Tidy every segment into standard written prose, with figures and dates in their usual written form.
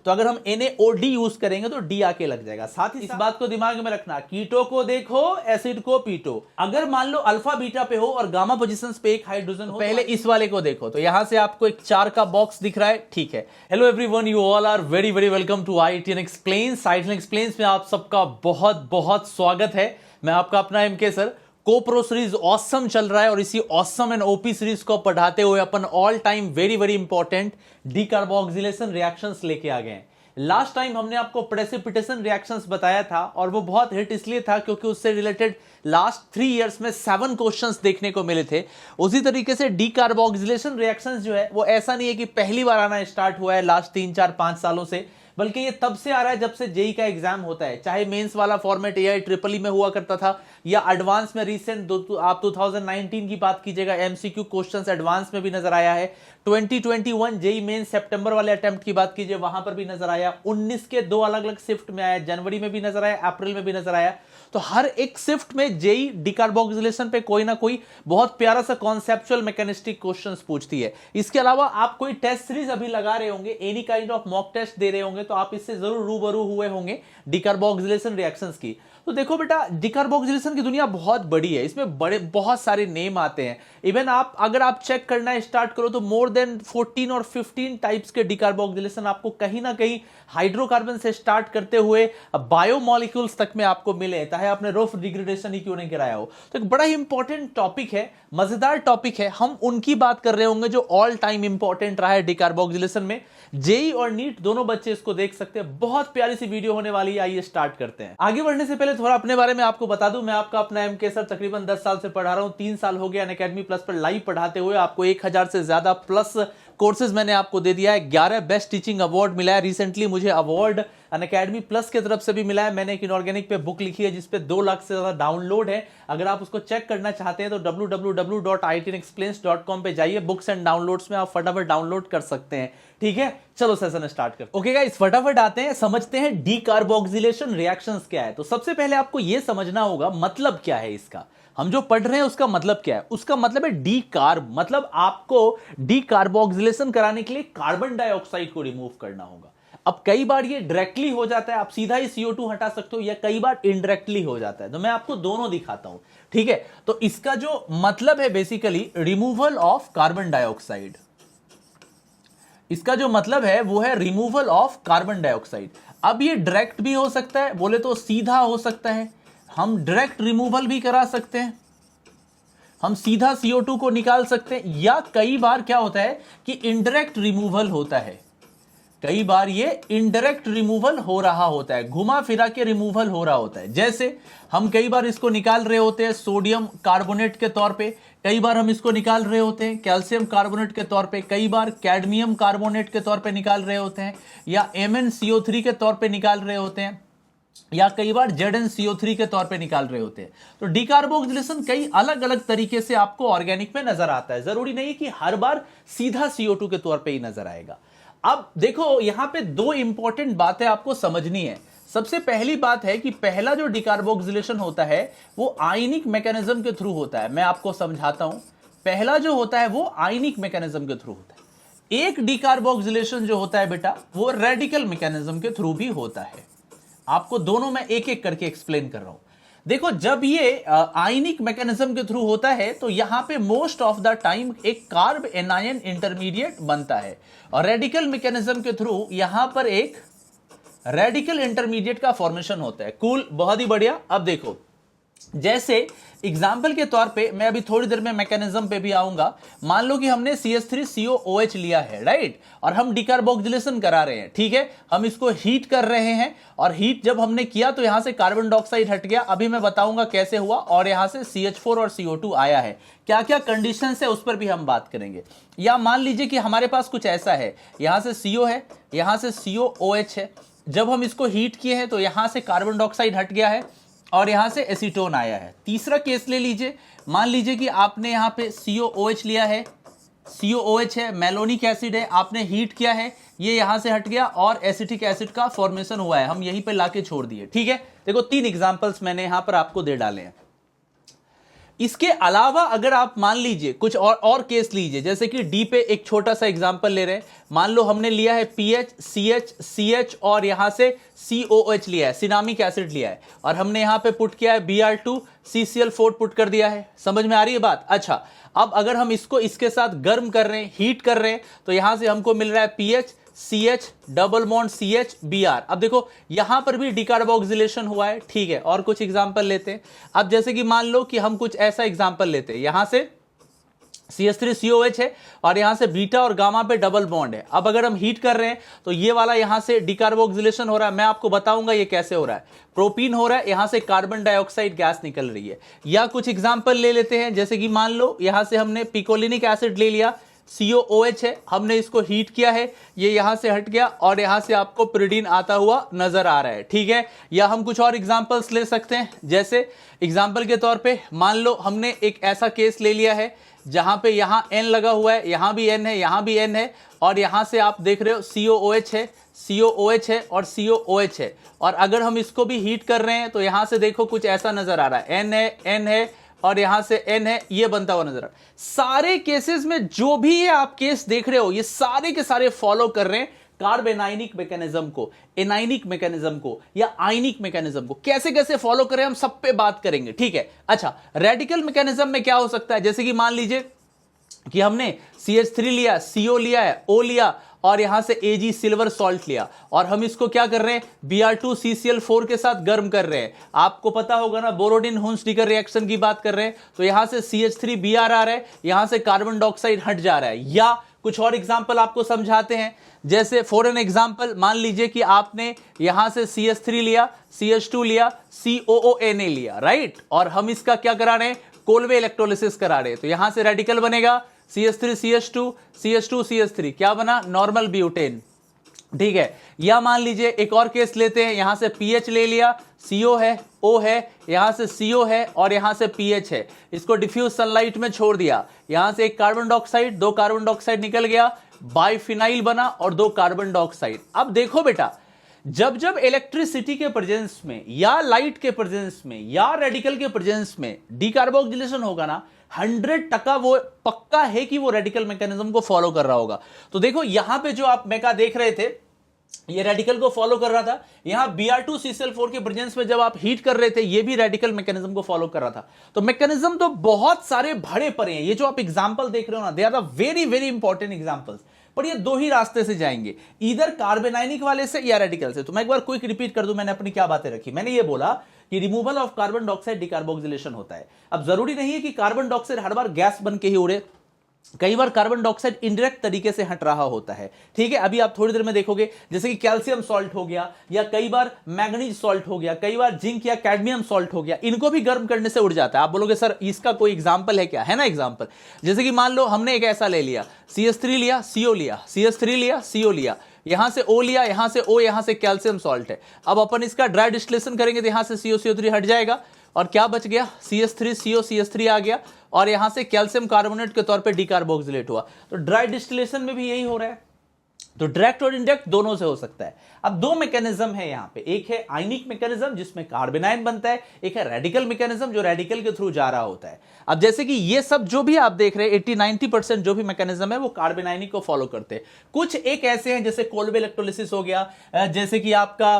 तो अगर हम NaOD यूज करेंगे तो D आके लग जाएगा। साथ ही इस बात को दिमाग में रखना, कीटो को देखो एसिड को पीटो। अगर मान लो अल्फा बीटा पे हो और गामा पोजीशंस पे एक हाइड्रोजन हो, पहले इस वाले को देखो। तो यहां से आपको एक 4 का बॉक्स दिख रहा है, ठीक है। Hello everyone, you all are very very welcome to IITN explains. IITN explains में आप सबका बहुत बहुत स्वागत है। मैं आपका अपना MK सर। कोप्रो सीरीज ऑसम चल रहा है और इसी ऑसम एंड OP सीरीज को पढ़ाते हुए अपन all time very very important decarboxylation reactions लेके आ गए हैं। लास्ट टाइम हमने आपको प्रेसिपिटेशन रिएक्शंस बताया था और वो बहुत हिट इसलिए था क्योंकि उससे रिलेटेड लास्ट 3 इयर्स में 7 क्वेश्चंस देखने को मिले थे। उसी तरीके से डीकार्बोक्सिलेशन रिएक्शंस जो है वो ऐसा नहीं है कि पहली बार आना स्टार्ट हुआ है लास्ट 3 4 5 सालों से, बल्कि ये तब से आ रहा है जब से जेई का एग्जाम होता है। चाहे मेंस वाला फॉर्मेट AIEEE में हुआ करता था या एडवांस में रिसेंट आप 2019 की बात कीजिएगा, MCQ क्वेश्चंस एडवांस में भी नजर आया है। 2021 जेई मेंस सितंबर वाले अटेम्प्ट की बात कीजिए, वहां पर भी नजर आया। 19 के 2 अलग अलग शिफ्ट में आया, जनवरी में भी नजर आया, अप्रैल में भी नजर आया। तो हर एक शिफ्ट में जेई डीकार्बोक्सिलेशन पे कोई ना कोई बहुत प्यारा सा कॉन्सेप्चुअल मैकेनिस्टिक क्वेश्चंस पूछती है। इसके अलावा आप कोई टेस्ट सीरीज अभी लगा रहे होंगे, any kind of mock test दे रहे होंगे, तो आप इससे जरूर रूबरू हुए होंगे डीकार्बोक्सिलेशन रिएक्शंस की। तो देखो बेटा, डीकार्बोक्सिलेशन की दुनिया बहुत बड़ी है, इसमें बड़े बहुत सारे नेम आते हैं। इवन अगर आप चेक करना स्टार्ट करो तो मोर देन 14 और 15 टाइप्स के डीकार्बोक्सिलेशन आपको कहीं ना कहीं हाइड्रोकार्बन से स्टार्ट करते हुए बायोमॉलिक्यूल्स तक में आपको मिले, चाहे आपने रफ डिग्रेडेशन ही क्यों नहीं कराया हो। तो एक बड़ा ही इंपॉर्टेंट टॉपिक है, मजेदार टॉपिक है। हम उनकी बात कर रहे होंगे जो ऑल टाइम इंपॉर्टेंट रहा है डीकार्बोक्सिलेशन में। जेई और नीट दोनों बच्चे इसको देख सकते हैं। बहुत प्यारी सी वीडियो होने वाली है, आइए स्टार्ट करते हैं। आगे बढ़ने से पहले थोड़ा अपने बारे में आपको बता दूं, मैं आपका अपना MK सर तकरीबन 10 साल से पढ़ा रहा हूं। 3 साल हो गया अनअकैडमी प्लस पर लाइव पढ़ाते हुए। आपको 1000 से ज्यादा प्लस कोर्सेज मैंने आपको दे दिया है। 11 बेस्ट टीचिंग अवार्ड मिला है। रिसेंटली मुझे अवार्ड अनअकैडमी प्लस की तरफ से भी मिला है। मैंने एक इनऑर्गेनिक पे बुक लिखी है जिसपे 2 लाख से ज्यादा डाउनलोड है। अगर आप उसको चेक करना चाहते हैं तो www.iitnexplains.com पे जाइए, बुक्स एंड डाउनलोड्स में आप फटाफट डाउनलोड कर सकते हैं। ठीक है, चलो सेशन स्टार्ट करते हैं। ओके गाइस, फटाफट आते हैं, समझते हैं डीकार्बोक्सिलेशन रिएक्शंस क्या है। तो सबसे पहले आपको यह समझना होगा मतलब क्या है इसका। हम जो पढ़ रहे हैं उसका मतलब क्या है। उसका मतलब है डीकार्ब, मतलब आपको डीकार्बोक्सिलेशन कराने के लिए कार्बन डाइऑक्साइड को रिमूव करना होगा। अब कई बार ये डायरेक्टली हो जाता है, आप सीधा ही CO2 हटा सकते हो, या कई बार इनडायरेक्टली हो जाता है। तो मैं आपको दोनों दिखाता हूं, ठीक है। तो इसका जो मतलब है basically removal of carbon dioxide. इसका जो मतलब है वो है रिमूवल ऑफ कार्बन डाइऑक्साइड। अब ये डायरेक्ट भी हो सकता है, बोले तो सीधा हो सकता है। हम डायरेक्ट रिमूवल भी करा सकते हैं, हम सीधा CO2 को निकाल सकते हैं, या कई बार क्या होता है कि इनडायरेक्ट रिमूवल होता है। कई बार ये इनडायरेक्ट रिमूवल हो रहा होता है, घुमा फिरा के रिमूवल हो रहा होता है। जैसे हम कई बार इसको निकाल रहे होते हैं सोडियम कार्बोनेट के तौर पे, कई बार हम इसको निकाल रहे होते हैं कैल्शियम कार्बोनेट के तौर पे, कई बार कैडमियम कार्बोनेट के तौर पे निकाल रहे होते हैं, या MnCO3 के तौर पे निकाल रहे होते हैं, या कई बार ZnCO3 के तौर पे निकाल रहे होते हैं। तो डीकार्बोक्सिलेशन कई अलग अलग तरीके से आपको ऑर्गेनिक में नजर आता है। जरूरी नहीं कि हर बार सीधा CO2 के तौर पे ही नजर आएगा। अब देखो, यहां पे 2 इंपॉर्टेंट बातें आपको समझनी है। सबसे पहली बात है कि पहला जो डीकार्बोक्सिलेशन होता है वो आयनिक मैकेनिज्म के थ्रू होता है। मैं आपको समझाता हूं। पहला जो होता है वो आयनिक मैकेनिज्म के थ्रू होता है। एक डीकार्बोक्सिलेशन जो होता है बेटा वो रेडिकल मैकेनिज्म के थ्रू भी होता है। आपको दोनों मैं एक एक करके एक्सप्लेन कर रहा हूं। देखो, जब ये आयनिक मैकेनिज्म के थ्रू होता है तो यहां पे मोस्ट ऑफ द टाइम एक कार्ब एनायन इंटरमीडिएट बनता है, और रेडिकल मैकेनिज्म के थ्रू यहां पर एक रेडिकल इंटरमीडिएट का फॉर्मेशन होता है। कूल, बहुत ही बढ़िया। अब देखो, जैसे एग्जाम्पल के तौर पे मैं अभी थोड़ी देर में मैकेनिज्म पे भी आऊंगा। मान लो कि हमने CH3COOH लिया है, राइट, और हम डीकार्बोक्सिलेशन करा रहे हैं, ठीक है। हम इसको हीट कर रहे हैं, और हीट जब हमने किया तो यहां से कार्बन डाइऑक्साइड हट गया। अभी मैं बताऊंगा कैसे हुआ, और यहां से CH4 और CO2 आया है। क्या क्या कंडीशन है उस पर भी हम बात करेंगे। या मान लीजिए कि हमारे पास कुछ ऐसा है, यहां से CO है, यहां से COOH है। जब हम इसको हीट किए हैं तो यहां से कार्बन डाइऑक्साइड हट गया है और यहां से एसीटोन आया है। तीसरा केस ले लीजिए, मान लीजिए कि आपने यहां पे COOH लिया है, COOH है, मेलोनिक एसिड है, आपने हीट किया है, ये यहां से हट गया और एसिटिक एसिड का फॉर्मेशन हुआ है, हम यहीं पे लाके छोड़ दिए। ठीक है, देखो 3 एग्जांपल्स मैंने यहां पर आपको दे डाले हैं। इसके अलावा अगर आप मान लीजिए कुछ और केस लीजिए, जैसे कि डी पे एक छोटा सा एग्जांपल ले रहे हैं, मान लो हमने लिया है पीएच, सीएच, सीएच और यहां से सीओएच लिया है, सिनामिक एसिड लिया है, और हमने यहां पे पुट किया है Br2 CCl4 पुट कर दिया है। समझ में आ रही है बात? अच्छा, अब अगर हम इसको इसके साथ गर्म कर रहे हैं, हीट कर रहे हैं, तो यहां से हमको मिल रहा है pH, CH double bond CH Br। अब देखो यहां पर भी डिकार्बोक्सिलेशन हुआ है, ठीक है। और कुछ एग्जांपल लेते हैं। अब जैसे कि मान लो कि हम कुछ ऐसा एग्जांपल लेते हैं, यहां से CH3COH है और यहां से बीटा और गामा पे डबल बॉन्ड है। अब अगर हम हीट कर रहे हैं तो ये वाला यहां से डिकार्बोक्सिलेशन हो रहा है। मैं आपको बताऊंगा ये कैसे हो रहा है। प्रोपीन हो रहा है, यहां से कार्बन डाइऑक्साइड गैस निकल रही है। या कुछ एग्जांपल ले लेते हैं, जैसे कि मान लो यहां से हमने पिकोलिनिक एसिड ले लिया, COOH है, हमने इसको हीट किया है, ये यहां से हट गया और यहां से आपको pyridine आता हुआ नजर आ रहा है, ठीक है। या हम कुछ और एग्जांपल्स ले सकते हैं, जैसे एग्जांपल के तौर पे मान लो हमने एक ऐसा केस ले लिया है जहां पे यहां N लगा हुआ है, यहां भी N है, यहां भी N है, और यहां से आप देख रहे हो COOH है, COOH है और COOH है। और अगर हम इसको भी हीट कर रहे हैं तो यहां से देखो कुछ ऐसा नजर आ रहा है, N है, N है और यहां से N है, ये बनता हुआ नजर आ रहा है। सारे केसेस में जो भी ये आप केस देख रहे हो, ये सारे के सारे फॉलो कर रहे हैं कार्बेनाइनिक मैकेनिज्म को, एनाइनिक मैकेनिज्म को या आयनिक मैकेनिज्म को। कैसे कैसे फॉलो करें हम सब पे बात करेंगे, ठीक है। अच्छा, रेडिकल मैकेनिज्म में क्या हो सकता है, जैसे कि मान लीजिए कि हमने CH3 लिया, CO लिया है, O लिया और यहां से Ag सिल्वर सॉल्ट लिया, और हम इसको क्या कर रहे हैं, Br2 CCl4 के साथ गर्म कर रहे हैं। आपको पता होगा ना, बोरोडिन हुन्सडीगर रिएक्शन की बात कर रहे हैं, तो यहां से CH3 Br आ रहा है, यहां से कार्बन डाइऑक्साइड हट जा रहा है। या कुछ और एग्जाम्पल आपको समझाते हैं, जैसे फॉर एन एग्जाम्पल मान लीजिए कि आपने यहां से CH3 लिया, CH2 लिया, COONA लिया, राइट, और हम इसका क्या करा रहे हैं, कोलवे इलेक्ट्रोलिसिस करा रहे हैं। तो यहां से रेडिकल बनेगा CH3 CH2 CH2 CH3, क्या बना, नॉर्मल ब्यूटेन, ठीक है। या मान लीजिए एक और केस लेते हैं, यहां से पीएच ले लिया, CO है, O है, यहां से CO है और यहां से पीएच है, इसको डिफ्यूज सनलाइट में छोड़ दिया, यहां से एक कार्बन डाइऑक्साइड, दो कार्बन डाइऑक्साइड निकल गया, बाइफिनाइल बना और दो कार्बन डाइऑक्साइड। अब देखो बेटा, जब जब इलेक्ट्रिसिटी के प्रेजेंस में या लाइट के प्रेजेंस में या रेडिकल के प्रेजेंस में डिकार्बोक्सिलेशन होगा ना, 100% वो पक्का है कि वो रेडिकल मैकेनिज्म को फॉलो कर रहा होगा। तो देखो यहां पे जो आप मेका देख रहे थे, ये रेडिकल को फॉलो कर रहा था। यहां Br2 CCl4 के प्रेजेंस में जब आप हीट कर रहे थे, ये भी रेडिकल मैकेनिज्म को फॉलो कर रहा था। तो मैकेनिज्म तो बहुत सारे भरे पड़े हैं। ये जो आप एग्जांपल देख रहे हो ना, they are the very very important examples. पर ये दो ही रास्ते से जाएंगे, इधर कार्बेनाइनिक वाले से या रेडिकल से। तो मैं एक बार क्विक रिपीट कर दूं, मैंने अपनी क्या बातें रखी। मैंने ये बोला कि removal of carbon dioxide decarboxylation होता है। अब जरूरी नहीं है कि कार्बन डाइऑक्साइड हर बार गैस बन के ही उड़े, कई बार कार्बन डाइऑक्साइड इनडायरेक्ट तरीके से हट रहा होता है, ठीक है। अभी आप थोड़ी देर में देखोगे, जैसे कि कैल्शियम सॉल्ट हो गया, या कई बार मैग्नीज सॉल्ट हो गया, कई बार जिंक या कैडमियम सॉल्ट हो गया, इनको भी गर्म करने से उड़ जाता है। आप बोलोगे सर इसका कोई एग्जांपल है क्या? है ना एग्जांपल, जैसे कि मान लो हमने एक ऐसा ले लिया, CH3 लिया, CO लिया, CH3 लिया, CO लिया, यहां से O लिया, यहां से O, यहां से कैल्शियम सॉल्ट है। अब अपन इसका ड्राई डिस्टिलेशन करेंगे तो यहां से CO हट जाएगा और क्या बच गया, CH3CO CH3 आ गया और यहां से कैल्शियम कार्बोनेट के तौर पे डिकार्बोक्सिलेट हुआ। तो ड्राई डिस्टिलेशन में भी यही हो रहा है। तो डायरेक्ट और इनडायरेक्ट दोनों से हो सकता है। अब दो मैकेनिज्म है यहां पे, एक है आयनिक मैकेनिज्म जिसमें कार्बेनाइन बनता है, एक है रेडिकल मैकेनिज्म जो रेडिकल के थ्रू जा रहा होता है। अब जैसे कि ये सब जो भी आप देख रहे हैं 80-90% जो भी मैकेनिज्म है वो कार्बेनाइनिक को फॉलो करते हैं। कुछ एक ऐसे हैं जैसे कोलवे इलेक्ट्रोलिसिस हो गया, जैसे कि आपका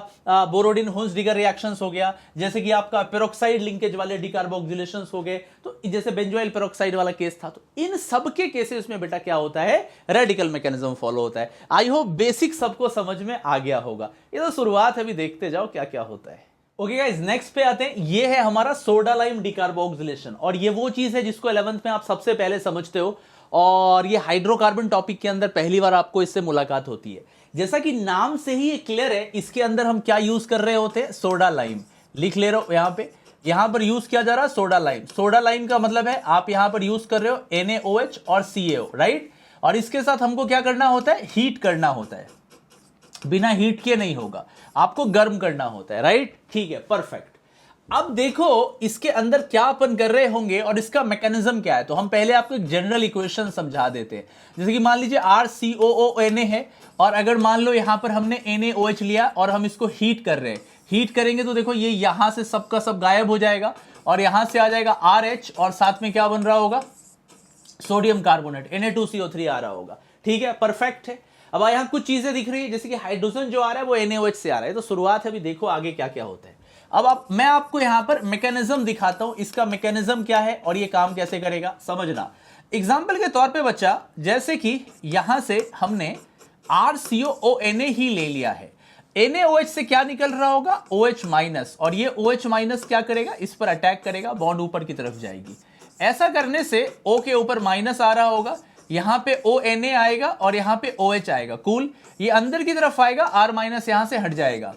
बोरोडिन हुन्सडीगर रिएक्शंस हो गया, जैसे कि आपका पेरोक्साइड लिंकेज वाले डिकार्बोक्सिलेशंस हो गए, तो जैसे बेंजोइल पेरोक्साइड वाला केस था। तो इन सब के केसेस में बेटा क्या होता है, रेडिकल मैकेनिज्म फॉलो होता है। आई होप बेसिक सबको समझ में आ गया होगा। ये तो शुरुआत है, अभी देखते जाओ क्या क्या होता है। ओके गाइस, नेक्स्ट पे आते हैं। ये है हमारा सोडा लाइम डिकार्बोक्सिलेशन, और ये वो चीज है जिसको 11th में आप सबसे पहले समझते हो, और ये हाइड्रोकार्बन टॉपिक के अंदर पहली बार आपको इससे मुलाकात होती है। जैसा कि नाम से ही क्लियर है, इसके अंदर हम क्या यूज कर रहे होते हैं, सोडा लाइम। लिख ले रहे हो यहां पे, यहां पर यूज किया जा रहा है सोडा लाइम। सोडा लाइम का मतलब है आप यहां पर यूज कर रहे हो NaOH और CaO, राइट। और इसके साथ हमको क्या करना होता है, हीट करना होता है। बिना हीट किए नहीं होगा, आपको गर्म करना होता है, राइट। ठीक है, परफेक्ट। अब देखो इसके अंदर क्या अपन कर रहे होंगे और इसका मैकेनिज्म क्या है। तो हम पहले आपको एक जनरल इक्वेशन समझा देते हैं। जैसे कि मान लीजिए RCOONA है, और अगर मान लो यहां पर हमने NaOH लिया और हम इसको हीट कर रहे हैं। हीट करेंगे तो देखो ये यहां से सबका सब गायब हो जाएगा और यहां से आ जाएगा RH और साथ में क्या बन रहा होगा, सोडियम कार्बोनेट Na2CO3 आ रहा होगा। ठीक है, परफेक्ट है। अब यहां कुछ चीजें दिख रही है, जैसे कि हाइड्रोजन जो आ रहा है वो NaOH से आ रहा है, तो शुरुआत है, अभी देखो आगे क्या क्या होता है। अब मैं आपको यहां पर मैकेनिज्म दिखाता हूं, इसका मैकेनिज्म क्या है और ये काम कैसे करेगा समझना। एग्जाम्पल के तौर पे बच्चा, जैसे कि यहां से हमने RCOONA ही ले लिया है, NaOH से क्या निकल रहा होगा, OH माइनस, और ये OH माइनस क्या करेगा, इस पर अटैक करेगा, बॉन्ड ऊपर की तरफ जाएगी। ऐसा करने से O के ऊपर माइनस आ रहा होगा, यहां पे ONA आएगा और यहां पे OH आएगा, कूल। ये अंदर की तरफ आएगा, R माइनस यहां से हट जाएगा।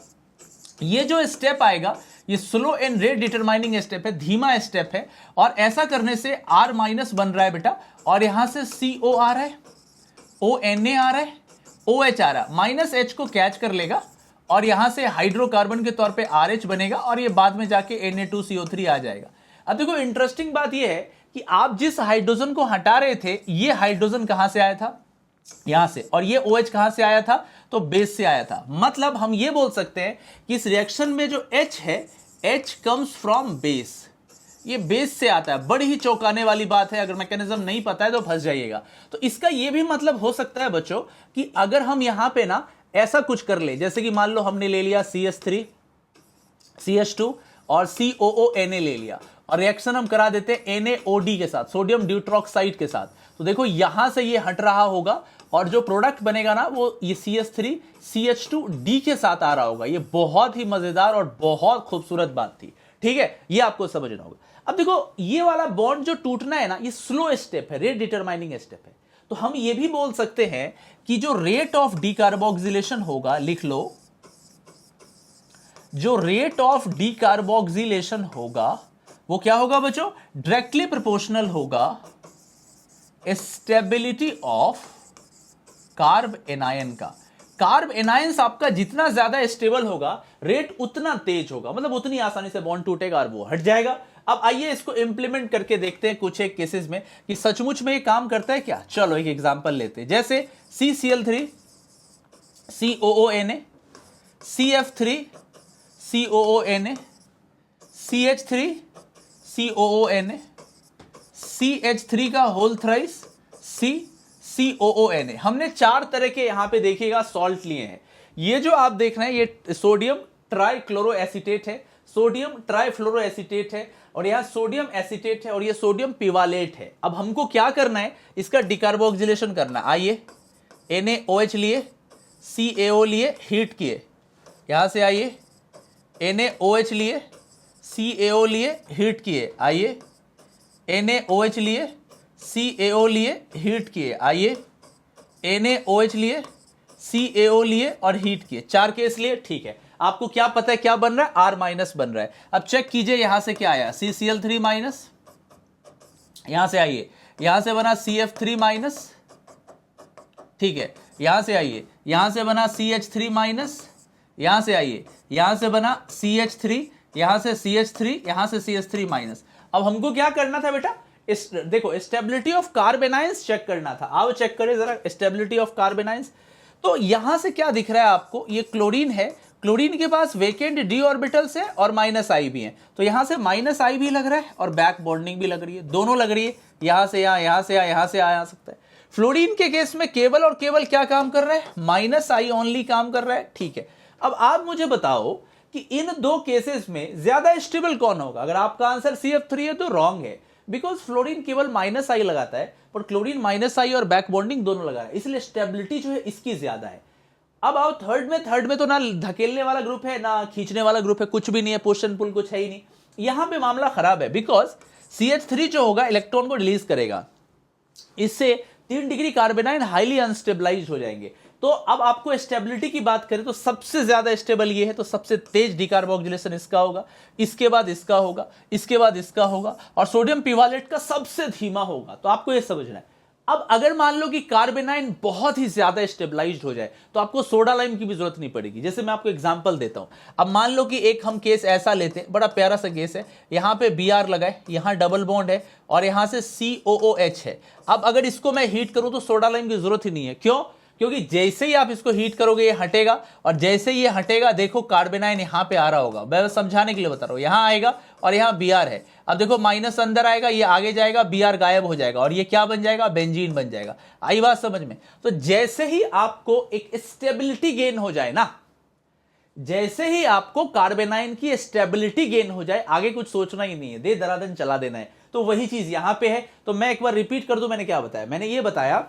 ये जो स्टेप आएगा ये slow and rate determining step है, धीमा स्टेप है, और ऐसा करने से R माइनस बन रहा है बेटा, और यहां से CO आ रहा है, ONA आ रहा है, OH आ रहा है, माइनस H को कैच कर लेगा और यहां से हाइड्रोकार्बन के तौर पे RH बनेगा और ये बाद में जाके Na2CO3 आ जाएगा। अब देखो इंटरेस्टिंग बात ये है कि आप जिस हाइड्रोजन को हटा रहे थे, ये हाइड्रोजन कहां से आया था, यहां से, और ये OH कहां से आया था, तो बेस से आया था। मतलब हम ये बोल सकते हैं कि इस रिएक्शन में जो H है, H कम्स फ्रॉम बेस, ये बेस से आता है। बड़ी ही चौंकाने वाली बात है, अगर मैकेनिज्म नहीं पता है तो फंस जाइएगा। तो इसका ये भी मतलब हो सकता है बच्चों कि अगर हम यहां पे ना ऐसा कुछ कर ले, जैसे कि मान लो हमने ले लिया CH3 CH2 और COONA ले लिया, और रिएक्शन हम करा देते हैं NaOD के साथ, सोडियम ड्यूट्रॉक्साइड के साथ, तो देखो यहां से ये हट रहा होगा और जो प्रोडक्ट बनेगा ना वो ये CH3 CH2D के साथ आ रहा होगा। ये बहुत ही मजेदार और बहुत खूबसूरत बात थी। ठीक है, ये आपको समझना होगा। अब देखो ये वाला बॉन्ड जो टूटना है ना, ये स्लो स्टेप है, रेट डिटरमाइनिंग स्टेप है। तो हम ये भी बोल सकते हैं कि जो रेट ऑफ डीकार्बोक्सिलेशन होगा, लिख लो, जो रेट ऑफ डीकार्बोक्सिलेशन होगा वो क्या होगा बच्चों, डायरेक्टली प्रोपोर्शनल होगा स्टेबिलिटी ऑफ कार्ब एनायन का। कार्ब एनायंस आपका जितना ज्यादा स्टेबल होगा, रेट उतना तेज होगा, मतलब उतनी आसानी से बॉन्ड टूटेगा और वो हट जाएगा। अब आइए इसको इंप्लीमेंट करके देखते हैं कुछ एक केसेस में कि सचमुच में ये काम करता है क्या। चलो एक एग्जांपल लेते हैं, जैसे CCl3 COONA, CF3 COONA, CH3 COONA, CH3 का होल थ्राइस COONA। हमने 4 तरह के यहां पे देखिएगा सॉल्ट लिए हैं। ये जो आप देख रहे हैं ये सोडियम ट्राइक्लोरोएसीटेट है, सोडियम ट्राइफ्लोरोएसीटेट है, और यहां सोडियम एसीटेट है, और ये सोडियम पिवालेट है। अब हमको क्या करना है, इसका डिकार्बोक्सिलेशन करना है। आइए NaOH लिए, CaO लिए, हीट किए, यहां से आइए NaOH लिए, CaO लिए, हीट किए, आइए NaOH लिए, CaO लिए, हीट किए, आइए NaOH लिए, CaO लिए और हीट किए। 4 केस लिए, ठीक है। आपको क्या पता है क्या बन रहा है, R माइनस बन रहा है। अब चेक कीजिए यहां से क्या आया, CCl3 माइनस, यहां से आइए, यहां से बना CF3 माइनस, ठीक है, यहां से आइए, यहां से बना CH3 माइनस, यहां से आइए, यहां से बना CH3, यहां से CH3, यहां से CH3 माइनस। अब हमको क्या करना था बेटा, देखो स्टेबिलिटी ऑफ कार्बेनाइंस चेक करना था। आओ चेक करें जरा स्टेबिलिटी ऑफ कार्बेनाइंस। तो यहां से क्या दिख रहा है आपको, ये क्लोरीन है, क्लोरीन के पास वेकेंट d ऑर्बिटल्स है और -I भी है, तो यहां से -I भी लग रहा है और बैक बॉन्डिंग भी लग रही है, दोनों लग रही है, यहां से यहां से यहां से आ सकता है। फ्लोरीन के केस में केवल और केवल क्या काम कर रहा है, -I ओनली काम कर रहा है। ठीक है, अब आप मुझे बताओ कि इन 2 केसेस में ज्यादा स्टेबल कौन होगा। अगर आपका आंसर CF3 है तो रॉन्ग है, बिकॉज फ्लोरीन केवल -I लगाता है, पर क्लोरीन -I और बैक बॉन्डिंग दोनों लगा रहा है, इसलिए स्टेबिलिटी जो है इसकी ज्यादा है। अब आओ थर्ड में तो ना धकेलने वाला ग्रुप है ना खींचने वाला ग्रुप है, कुछ भी नहीं है, पुश एंड पुल कुछ है ही नहीं। यहां पे मामला खराब है, बिकॉज CH3 जो होगा इलेक्ट्रॉन को रिलीज करेगा, इससे 3 डिग्री कार्बेनाइन हाईली अनस्टेबलाइज हो जाएंगे। तो अब आपको स्टेबिलिटी की बात करें तो सबसे ज्यादा स्टेबल ये है, तो सबसे तेज डिकार्बोक्सिलेशन इसका होगा, इसके बाद इसका होगा, इसके बाद इसका होगा, और सोडियम पिवालेट का सबसे धीमा होगा। तो आपको ये समझना है। अब अगर मान लो कि कार्बेनाइन बहुत ही ज्यादा स्टेबलाइज्ड हो जाए तो आपको सोडा लाइम की भी जरूरत नहीं पड़ेगी। जैसे मैं आपको एग्जांपल देता हूं, अब मान लो कि एक हम केस ऐसा लेते हैं, बड़ा प्यारा सा केस है, यहां पे Br लगाए, यहां डबल बॉन्ड है और यहां से COOH है। अब अगर इसको मैं हीट करूं तो सोडा लाइम की जरूरत ही नहीं है। क्यों? क्योंकि जैसे ही आप इसको हीट करोगे ये हटेगा, और जैसे ये हटेगा देखो कार्बेनाइन यहां पे आ रहा होगा, मैं समझाने के लिए बता रहा हूं, यहां आएगा और यहां Br है। अब देखो माइनस अंदर आएगा, ये आगे जाएगा, Br गायब हो जाएगा और ये क्या बन जाएगा, बेंजीन बन जाएगा। आई बात समझ में? तो जैसे ही आपको एक स्टेबिलिटी गेन हो जाए ना, जैसे ही आपको कार्बेनाइन की स्टेबिलिटी गेन हो जाए, आगे कुछ सोचना ही नहीं है, दे दरादन चला देना है। तो वही चीज यहां पे है। तो मैं एक बार रिपीट कर दूं, मैंने क्या बताया? मैंने ये बताया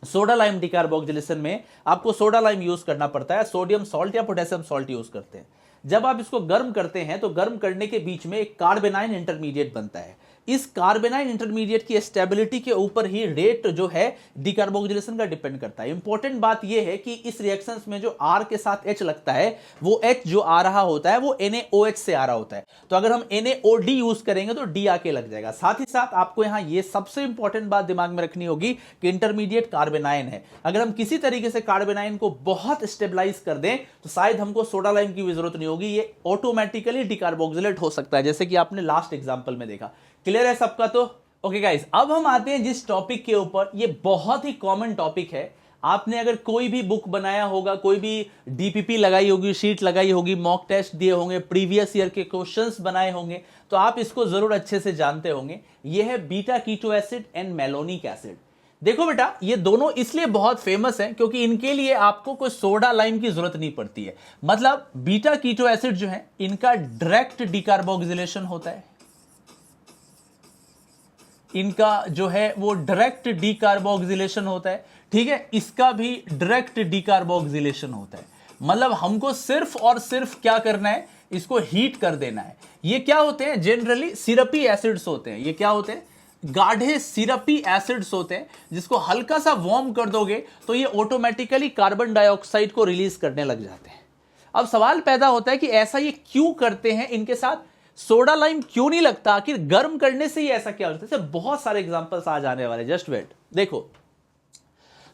सोडा लाइम डिकार्बोक्सिलेशन में आपको सोडा लाइम यूज करना पड़ता है, सोडियम सॉल्ट या पोटेशियम सॉल्ट यूज करते हैं। जब आप इसको गर्म करते हैं तो गर्म करने के बीच में एक कार्बेनाइन इंटरमीडिएट बनता है। इस कार्बेनाइन इंटरमीडिएट की स्टेबिलिटी के ऊपर ही रेट जो है डिकार्बोक्सिलेशन का डिपेंड करता है। इंपॉर्टेंट बात यह है कि इस रिएक्शंस में जो R के साथ H लगता है, वो H जो आ रहा होता है वो NaOH से आ रहा होता है। तो अगर हम NaOD यूज करेंगे तो D आके लग जाएगा। साथ ही साथ आपको यहां ये सबसे इंपॉर्टेंट बात दिमाग में रखनी होगी कि इंटरमीडिएट कार्बेनाइन है। अगर हम किसी तरीके से कार्बेनाइन को बहुत स्टेबलाइज कर दें तो शायद हमको सोडा लाइम की भी जरूरत नहीं होगी, ये ऑटोमेटिकली डिकार्बोक्सिलेट हो सकता है, जैसे कि आपने लास्ट एग्जांपल में देखा। क्लियर है सबका? तो ओके गाइस, अब हम आते हैं जिस टॉपिक के ऊपर, ये बहुत ही कॉमन टॉपिक है। आपने अगर कोई भी बुक बनाया होगा, कोई भी डीपीपी लगाई होगी, शीट लगाई होगी, मॉक टेस्ट दिए होंगे, प्रीवियस ईयर के क्वेश्चंस बनाए होंगे, तो आप इसको जरूर अच्छे से जानते होंगे। यह है beta keto acid and malonic acid. देखो बेटा, ये दोनों इसलिए बहुत फेमस हैं क्योंकि इनके लिए आपको कोई सोडा लाइम की जरूरत नहीं पड़ती है। मतलब बीटा कीटो एसिड जो है, इनका डायरेक्ट डिकार्बोक्सिलेशन होता है, इनका जो है वो डायरेक्ट डीकार्बोक्सिलेशन होता है। ठीक है, इसका भी डायरेक्ट डीकार्बोक्सिलेशन होता है। मतलब हमको सिर्फ और सिर्फ क्या करना है, इसको हीट कर देना है। ये क्या होते हैं? जनरली सिरपी एसिड्स होते हैं। ये क्या होते हैं? गाढ़े सिरपी एसिड्स होते हैं, जिसको हल्का सा वार्म कर दोगे तो ये ऑटोमेटिकली कार्बन डाइऑक्साइड को रिलीज करने लग जाते हैं। अब सवाल पैदा होता है कि ऐसा ये क्यों करते हैं, इनके साथ सोडा लाइम क्यों नहीं लगता? आखिर गर्म करने से ही ऐसा क्या होता है? बहुत सारे एग्जांपल्स आज आने वाले, जस्ट वेट। देखो,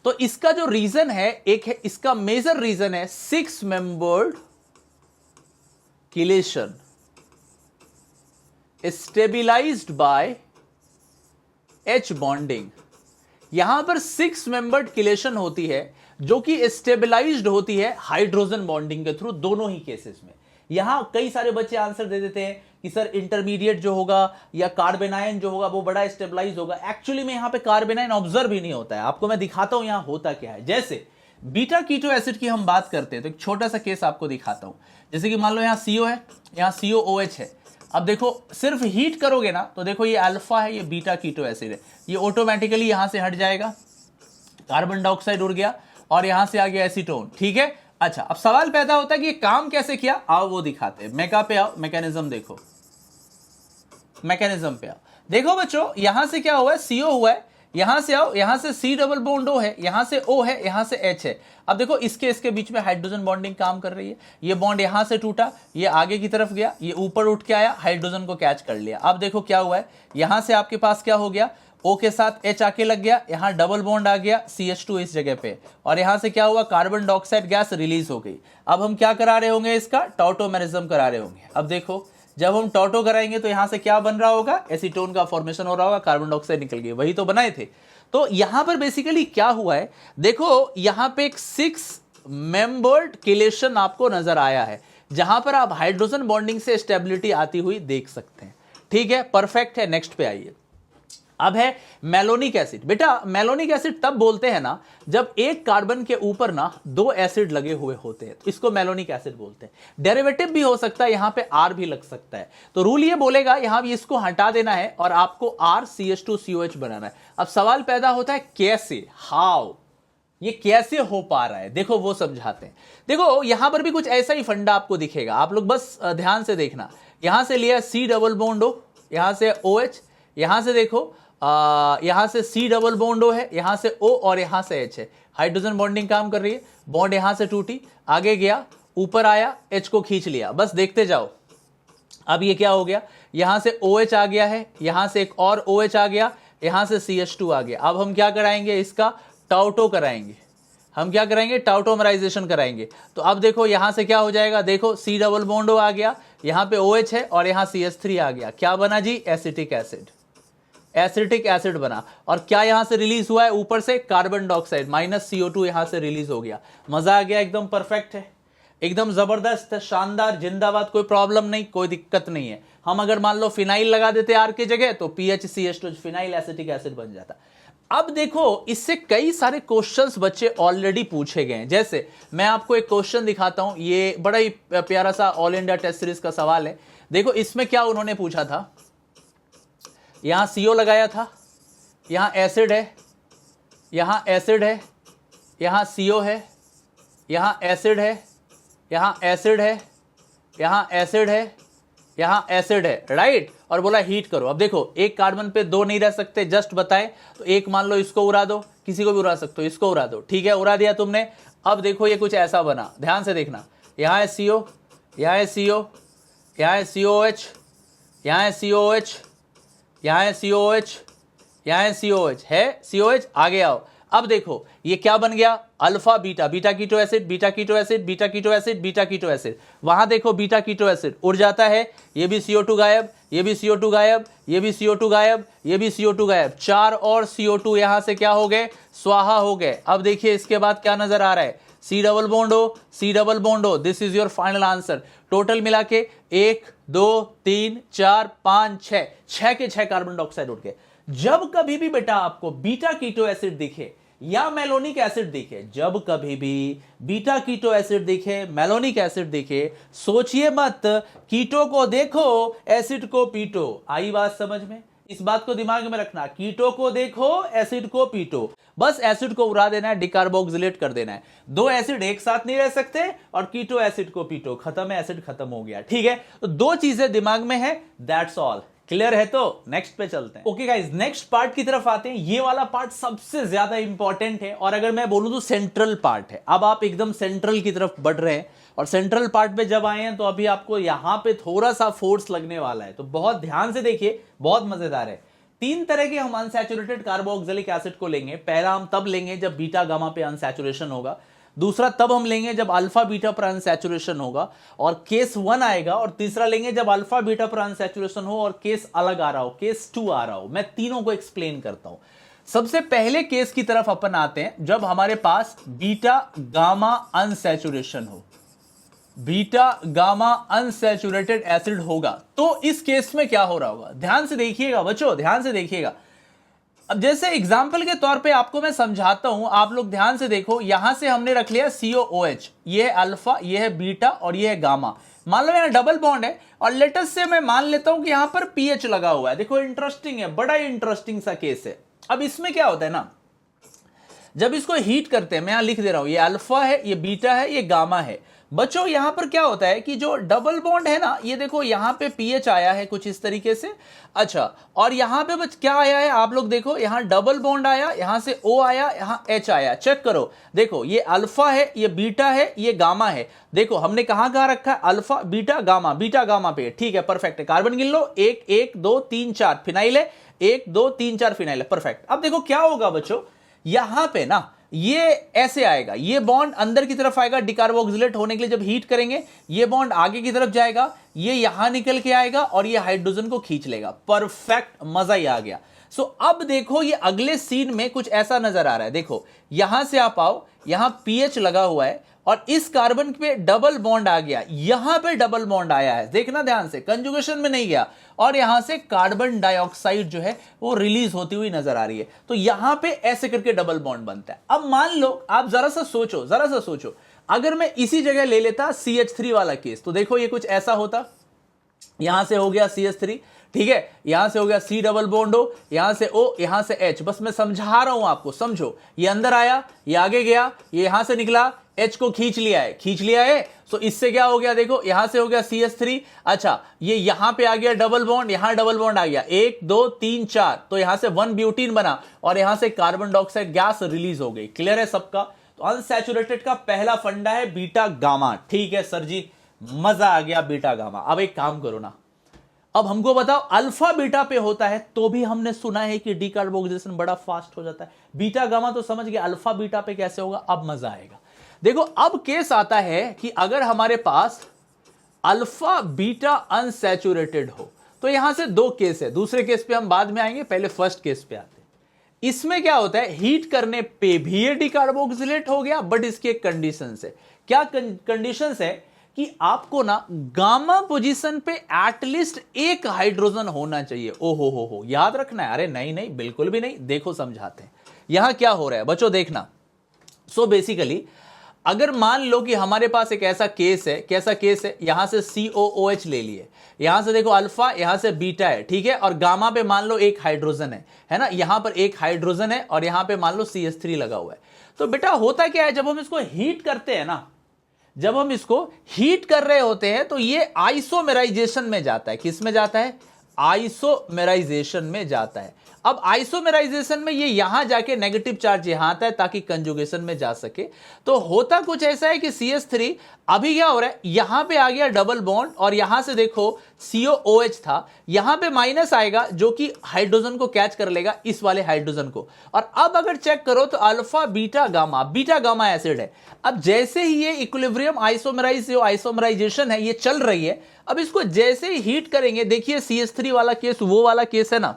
तो इसका जो रीजन है, एक है इसका मेजर रीजन है 6 membered chelation stabilised by H bonding. यहां पर 6 मेंबर्ड किलेशन होती है जो कि स्टेबिलाइज्ड होती है हाइड्रोजन बॉन्डिंग के थ्रू, दोनों ही केसेस में। यहां कई सारे बच्चे आंसर दे देते हैं कि सर इंटरमीडिएट जो होगा या कार्बेनाइन जो होगा वो बड़ा स्टेबलाइज होगा। एक्चुअली में यहां पे कार्बेनाइन ऑब्जर्व ही नहीं होता है। आपको मैं दिखाता हूं यहां होता क्या है। जैसे बीटा कीटो एसिड की हम बात करते हैं तो एक छोटा सा केस आपको दिखाता हूं। जैसे कि मान लो यहां CO है, यहां COOH है। अब देखो, सिर्फ हीट करोगे ना तो देखो ये अल्फा है, ये बीटा कीटो एसिड है, ये ऑटोमेटिकली यहां से हट जाएगा, कार्बन डाइऑक्साइड उड़ गया और यहां से आ गया एसीटोन। ठीक है, अच्छा, अब सवाल पैदा होता है कि ये काम कैसे किया। आओ वो दिखाते हैं। मेका पे आओ, मैकेनिज्म देखो, मैकेनिज्म पे आओ। देखो बच्चों, यहां से क्या हुआ है, CO हुआ है, यहां से आओ, यहां से C डबल बॉन्ड O है, यहां से O है, यहां से H है। अब देखो इसके बीच में हाइड्रोजन बॉन्डिंग काम कर रही है। ये बॉन्ड यहां से टूटा, ये आगे की तरफ गया, ये ऊपर उठ के आया, हाइड्रोजन को कैच कर लिया। अब देखो क्या हुआ है, यहां से आपके पास क्या हो गया, O के साथ H आके लग गया, यहां डबल बॉन्ड आ गया, CH2 इस जगह पे, और यहां से क्या हुआ, कार्बन डाइऑक्साइड गैस रिलीज हो गई। अब हम क्या करा रहे होंगे, इसका टॉटोमेरिज्म करा रहे होंगे। अब देखो, जब हम टॉटो कराएंगे तो यहां से क्या बन रहा होगा, एसीटोन का फॉर्मेशन हो रहा होगा, कार्बन डाइऑक्साइड निकल गई, वही तो बनाए थे। तो यहां पर बेसिकली क्या हुआ है, देखो यहां पे एक 6 मेंबर्ड किलेशन आपको नजर आया है, जहां पर आप हाइड्रोजन बॉन्डिंग से स्टेबिलिटी आती हुई देख सकते हैं। ठीक है, परफेक्ट है। नेक्स्ट पे आइए। अब है मेलोनिक एसिड। बेटा मेलोनिक एसिड तब बोलते हैं ना जब एक कार्बन के ऊपर ना 2 एसिड लगे हुए होते हैं, तो इसको मेलोनिक एसिड बोलते हैं। डेरिवेटिव भी हो सकता है, यहां पे R भी लग सकता है। तो रूल ये बोलेगा यहां भी इसको हटा देना है और आपको RCH2COH बनाना है। अब सवाल पैदा होता है कैसे, हाउ, ये कैसे हो पा रहा है। देखो वो समझाते हैं। देखो यहां पर भी कुछ ऐसा ही फंडा आपको दिखेगा, आप लोग बस ध्यान से देखना। यहां से लिया C डबल बॉन्ड O, यहां से OH, यहां से देखो यहां से C डबल बॉन्ड O है, यहां से O और यहां से H है। हाइड्रोजन बॉन्डिंग काम कर रही है, बॉन्ड यहां से टूटी, आगे गया, ऊपर आया, H को खींच लिया, बस देखते जाओ। अब ये क्या हो गया, यहां से OH आ गया है, यहां से एक और OH आ गया, यहां से CH2 आ गया। अब हम क्या कराएंगे, इसका टाउटो कराएंगे। हम क्या कराएंगे, टाउटोमराइजेशन कराएंगे। तो अब देखो यहां से क्या हो जाएगा, देखो C डबल बॉन्ड O आ गया, यहां पे OH है और यहां CH3 आ गया। क्या बना जी, एसिटिक एसिड। एसिटिक एसिड बना, और क्या यहां से रिलीज हुआ है, ऊपर से कार्बन डाइऑक्साइड माइनस CO2 यहां से रिलीज हो गया। मजा आ गया, एकदम परफेक्ट है, एकदम जबरदस्त है, शानदार, जिंदाबाद, कोई प्रॉब्लम नहीं, कोई दिक्कत नहीं है। हम अगर मान लो फिनाइल लगा देते आर की जगह तो PHCH2 फिनाइल एसिटिक एसिड बन जाता। अब देखो इससे कई सारे क्वेश्चंस बच्चे ऑलरेडी पूछे गए हैं। जैसे मैं आपको एक क्वेश्चन दिखाता हूं, ये बड़ा ही प्यारा सा ऑल इंडिया टेस्ट सीरीज का सवाल है। देखो इसमें क्या उन्होंने पूछा था, यहां CO लगाया था, यहां एसिड है, यहां एसिड है, यहां CO है, यहां एसिड है, यहां एसिड है, यहां एसिड है, यहां एसिड है, राइट, और बोला हीट करो। अब देखो एक कार्बन पे दो नहीं रह सकते, जस्ट बताए तो एक मान लो इसको उड़ा दो, किसी को भी उड़ा सकते हो, इसको उड़ा दो, ठीक है, उड़ा दिया तुमने। अब देखो ये कुछ ऐसा बना, ध्यान से देखना, यहां है CO, यहां है CO, यहां है COH, यहां है COH, यहां है COH, यहां है COH, है COH, आगे आओ। अब देखो ये क्या बन गया, alpha beta, beta keto acid, beta keto acid, beta keto acid, beta keto acid. वहां देखो बीटा कीटो एसिड उड़ जाता है, ये भी CO2 गायब, ये भी CO2 गायब, ये भी CO2 गायब, ये भी CO2 गायब, 4 और CO2 यहां से क्या हो गए, स्वाहा हो गए। अब देखिए इसके बाद क्या नजर आ रहा है, C डबल बॉन्ड हो, C डबल बॉन्ड हो, this is your final answer. Total मिला के 1 2 3 4 5 6, 6 के 6 कार्बन डाइऑक्साइड उड़ गए। जब कभी भी बेटा आपको बीटा कीटो एसिड दिखे या मेलोनिक एसिड दिखे, जब कभी भी बीटा कीटो एसिड दिखे, मेलोनिक एसिड दिखे, सोचिए मत, कीटो को देखो एसिड को पीटो। आई बात समझ में, इस बात को दिमाग में रखना, कीटो को देखो एसिड को पीटो, बस एसिड को उड़ा देना है, डिकार्बोक्सिलेट कर देना है। दो एसिड एक साथ नहीं रह सकते, और कीटो एसिड को पीटो, खत्म है, एसिड खत्म हो गया, ठीक है। तो दो चीजें दिमाग में है, दैट्स ऑल। क्लियर है, तो नेक्स्ट पे चलते हैं। ओके गाइस, नेक्स्ट पार्ट की तरफ आते हैं। ये वाला पार्ट सबसे ज्यादा इंपॉर्टेंट है, और अगर मैं बोलूं तो सेंट्रल पार्ट है। अब आप एकदम सेंट्रल की तरफ बढ़ रहे हैं, और सेंट्रल पार्ट पे जब आए हैं तो अभी आपको यहां पे थोड़ा सा फोर्स लगने वाला है, तो बहुत ध्यान से देखिए, बहुत मजेदार है। 3 तरह के हम अनसैचुरेटेड कार्बोक्सिलिक एसिड को लेंगे। पहला हम तब लेंगे जब बीटा गामा पे अनसैचुरेशन होगा, दूसरा तब हम लेंगे जब अल्फा बीटा पर अनसैचुरेशन होगा और केस 1 आएगा, और तीसरा लेंगे जब अल्फा बीटा पर अनसैचुरेशन हो और केस अलग आ रहा हो, केस 2 आ रहा हो। मैं तीनों को एक्सप्लेन करता हूं। सबसे पहले केस की तरफ अपन आते हैं, जब हमारे पास बीटा गामा अनसैचुरेशन हो, बीटा गामा अनसैचुरेटेड एसिड होगा, तो इस केस में क्या हो रहा होगा, ध्यान से देखिएगा बच्चों, ध्यान से देखिएगा। अब जैसे एग्जाम्पल के तौर पे आपको मैं समझाता हूं, आप लोग ध्यान से देखो। यहां से हमने रख लिया COOH, ये है अल्फा, ये है बीटा और ये है गामा। मान लो यहां डबल बॉन्ड है, और लेटेस्ट से मैं मान लेता हूं कि यहां पर PH लगा हुआ है। देखो इंटरेस्टिंग है, बड़ा इंटरेस्टिंग सा केस है। अब इसमें क्या होता है ना, जब इसको हीट करते हैं, मैं यहां लिख दे रहा हूं, ये अल्फा है, ये बीटा है, ये गामा है। बच्चों यहां पर क्या होता है कि जो डबल बॉन्ड है ना, ये देखो यहां पे PH आया है कुछ इस तरीके से, अच्छा, और यहां पे बच क्या आया है, आप लोग देखो, यहां डबल बॉन्ड आया, यहां से O आया, यहां H आया। चेक करो, देखो ये अल्फा है, ये बीटा है, ये गामा है। देखो हमने कहां रखा है, अल्फा बीटा गामा पे, ठीक है, परफेक्ट है। कार्बन गिन लो, 1 1 2 3 4 फिनाइल है, 1 2 3 4 फिनाइल है, परफेक्ट। अब देखो क्या होगा बच्चों, यहां पे ना ये ऐसे आएगा, ये बॉन्ड अंदर की तरफ आएगा, डिकार्बोक्सिलेट होने के लिए जब हीट करेंगे, ये बॉन्ड आगे की तरफ जाएगा, ये यहां निकल के आएगा और ये हाइड्रोजन को खींच लेगा। परफेक्ट, मजा ही आ गया। सो अब देखो ये अगले सीन में कुछ ऐसा नजर आ रहा है। देखो यहां से आप आओ, यहां PH लगा हुआ है और इस कार्बन पे डबल बॉन्ड आ गया, यहां पे डबल बॉन्ड आया है, देखना ध्यान से, कंजुगेशन में नहीं गया, और यहां से कार्बन डाइऑक्साइड जो है वो रिलीज होती हुई नजर आ रही है। तो यहां पे ऐसे करके डबल बॉन्ड बनता है। अब मान लो, आप जरा सा सोचो, अगर मैं इसी जगह ले लेता CH3 वाला केस, तो देखो ये कुछ ऐसा होता, यहां से हो गया CH3, ठीक है, यहां से हो गया C डबल बॉन्ड हो, यहां से O, यहां से H। बस मैं समझा रहा हूं आपको, समझो, ये अंदर आया, ये आगे गया, ये यहां से निकला, H को खींच लिया है। तो इससे क्या हो गया, देखो यहां से हो गया CH3, अच्छा, ये यहां पे आ गया डबल बॉन्ड, यहां डबल बॉन्ड आ गया, 1 2 3 4, तो यहां से 1 ब्यूटीन बना और यहां से कार्बन डाइऑक्साइड गैस रिलीज हो गई। क्लियर है सबका? तो अनसैचुरेटेड का पहला फंडा है बीटा गामा। ठीक है सर जी, मजा आ गया, बीटा गामा। अब एक काम करो ना, अब हमको बताओ, अल्फा बीटा पे होता है तो भी हमने सुना है कि डीकार्बोक्सिलेशन बड़ा फास्ट हो जाता है। बीटा गामा तो समझ गए, अल्फा बीटा पे कैसे होगा, अब मजा आएगा। देखो अब केस आता है कि अगर हमारे पास अल्फा बीटा अनसैचुरेटेड हो, तो यहां से दो केस है, दूसरे केस पे हम बाद में आएंगे, पहले फर्स्ट केस पे आते हैं। इसमें क्या होता है, हीट करने पे भी ये डिकार्बोक्सिलेट हो गया, बट इसकी एक कंडीशन है। क्या कंडीशन है कि आपको ना गामा पोजीशन पे एटलीस्ट एक हाइड्रोजन होना चाहिए। ओहो हो याद रखना है। अरे नहीं नहीं, बिल्कुल भी नहीं, देखो समझाते हैं यहां क्या हो रहा है बच्चों, देखना। सो बेसिकली अगर मान लो कि हमारे पास एक ऐसा केस है, कैसा केस है, यहां से COOH ले लिए, यहां से देखो अल्फा, यहां से बीटा है, ठीक है, और गामा पे मान लो एक हाइड्रोजन है ना, यहां पर एक हाइड्रोजन है और यहां पे मान लो CH3 लगा हुआ है। तो बेटा होता क्या है, जब हम इसको हीट करते हैं ना, जब हम इसको हीट कर रहे होते हैं तो ये आइसोमेराइजेशन में जाता है। किस में जाता है, आइसोमेराइजेशन में जाता है। अब आइसोमेराइजेशन में ये यहां जाके नेगेटिव चार्ज यहां आता है ताकि कंजुगेशन में जा सके। तो होता कुछ ऐसा है कि CH3 अभी क्या हो रहा है, यहां पे आ गया डबल बॉन्ड और यहां से देखो COOH था, यहां पे माइनस आएगा जो कि हाइड्रोजन को कैच कर लेगा, इस वाले हाइड्रोजन को। और अब अगर चेक करो तो अल्फा बीटा गामा एसिड है। अब जैसे ही ये इक्विलिब्रियम आइसोमेराइजेशन है ये चल रही है, अब इसको जैसे ही हीट करेंगे, देखिए CH3 वाला केस वो वाला केस है ना,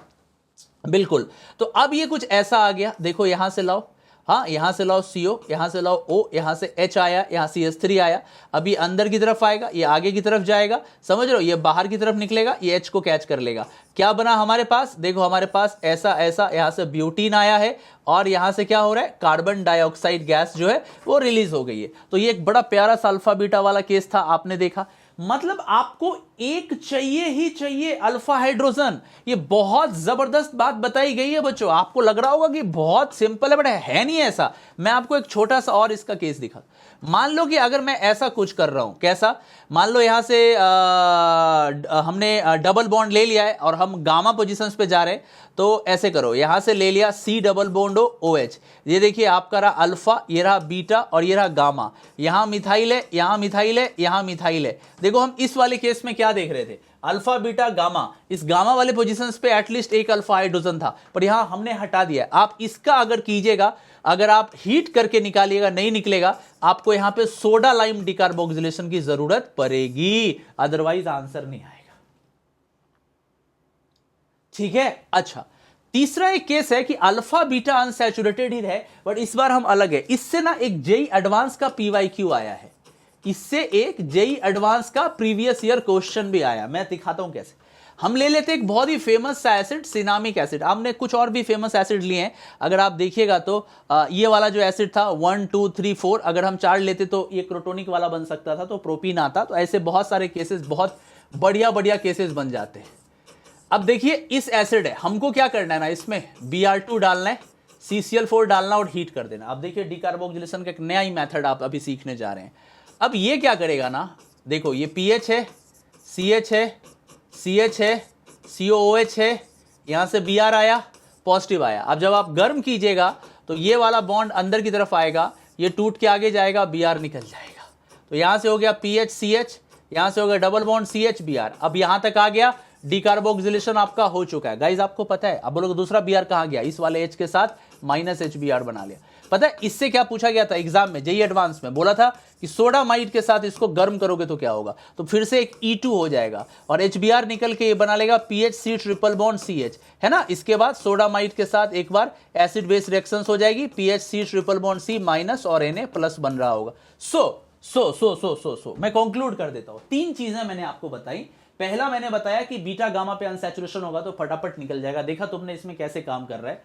बिल्कुल। तो अब ये कुछ ऐसा आ गया, देखो यहां से लाओ, हाँ यहां से लाओ CO, यहां से लाओ O, यहां से H आया, यहां CH3 आया। अभी अंदर की तरफ आएगा, ये आगे की तरफ जाएगा, समझ रहे हो, ये बाहर की तरफ निकलेगा, ये H को कैच कर लेगा। क्या बना हमारे पास, देखो हमारे पास ऐसा ऐसा, यहां से ब्यूटीन आया है और यहां से क्या हो रहा है, कार्बन डाइऑक्साइड गैस जो है वो रिलीज हो गई है। तो ये एक बड़ा प्यारा सा अल्फा बीटा वाला केस था, आपने देखा। मतलब आपको एक चाहिए ही चाहिए अल्फा हाइड्रोजन। ये बहुत जबरदस्त बात बताई गई है बच्चों। आपको लग रहा होगा कि बहुत सिंपल है, बट है नहीं ऐसा। मैं आपको एक छोटा सा और इसका केस दिखा। मान लो कि अगर मैं ऐसा कुछ कर रहा हूं, कैसा, मान लो यहां से हमने डबल बॉन्ड ले लिया है और हम गामा पोजीशंस पे जा रहे हैं। तो ऐसे करो, यहां से ले लिया C डबल बॉन्ड OH, ये देखिए आपका रहा अल्फा, ये रहा बीटा और ये रहा गामा। यहां मिथाइल है, यहां मिथाइल है, यहां मिथाइल है। देखो हम इस वाले केस में क्या देख रहे थे, अल्फा बीटा गामा, इस गामा वाले पोजीशंस पे एटलीस्ट एक अल्फा हाइड्रोजन था, पर यहां हमने हटा दिया। आप इसका अगर कीजिएगा, अगर आप हीट करके निकालिएगा, नहीं निकलेगा, आपको यहां पे सोडा लाइम डिकार्बोक्सिलेशन की जरूरत पड़ेगी, अदरवाइज आंसर नहीं आएगा। ठीक है, अच्छा तीसरा एक केस है कि अल्फा बीटा अनसैचुरेटेड ही है, बट इस बार हम अलग है। इससे ना एक JEE एडवांस का PYQ आया है, इससे एक JEE एडवांस का प्रीवियस ईयर क्वेश्चन भी आया। मैं दिखाता हूं कैसे। हम ले लेते एक बहुत ही फेमस सा एसिड, सिनामिक एसिड। हमने कुछ और भी फेमस एसिड लिए हैं, अगर आप देखिएगा तो ये वाला जो एसिड था 1 2 3 4, अगर हम 4 लेते तो ये क्रोटोनिक वाला बन सकता था, तो प्रोपीन आता। तो ऐसे बहुत सारे केसेस, बहुत बढ़िया बढ़िया केसेस बन जाते हैं। अब देखिए इस एसिड है, हमको क्या करना है ना, इसमें Br2 डालना है, CCl4 डालना और हीट कर देना। अब देखिए डिकार्बोक्सिलेशन का एक नया ही मेथड आप अभी सीखने जा रहे हैं। अब ये क्या करेगा ना, देखो ये PH है, CH है, CH है, COOH है, यहां से Br आया, पॉजिटिव आया। अब जब आप गर्म कीजिएगा तो ये वाला बॉन्ड अंदर की तरफ आएगा, ये टूट के आगे जाएगा, Br निकल जाएगा। तो यहां से हो गया PH CH, यहां से हो गया डबल बॉन्ड CH Br। अब यहां तक आ गया, डिकार्बोक्सिलेशन आपका हो चुका है। गाइज आपको पता है, अब बोलोगे दूसरा Br कहां गया, इस वाले H के साथ -HBr बना लिया। पता है इससे क्या पूछा गया था एग्जाम में, JEE एडवांस में बोला था कि सोडामाइड के साथ इसको गर्म करोगे तो क्या होगा, तो फिर से एक E2 हो जाएगा और HBr निकल के ये बना लेगा PHC ट्रिपल बॉन्ड CH, है ना। इसके बाद सोडामाइड के साथ एक बार एसिड बेस रिएक्शंस हो जाएगी, PHC triple bond C minus और Na प्लस बन रहा होगा। सो मैं कंक्लूड कर देता हूं। 3 चीजें मैंने आपको बताई। पहला मैंने बताया कि बीटा गामा पे अनसैचुरेशन होगा तो फटाफट निकल जाएगा। देखा तुमने इसमें कैसे काम कर रहा है।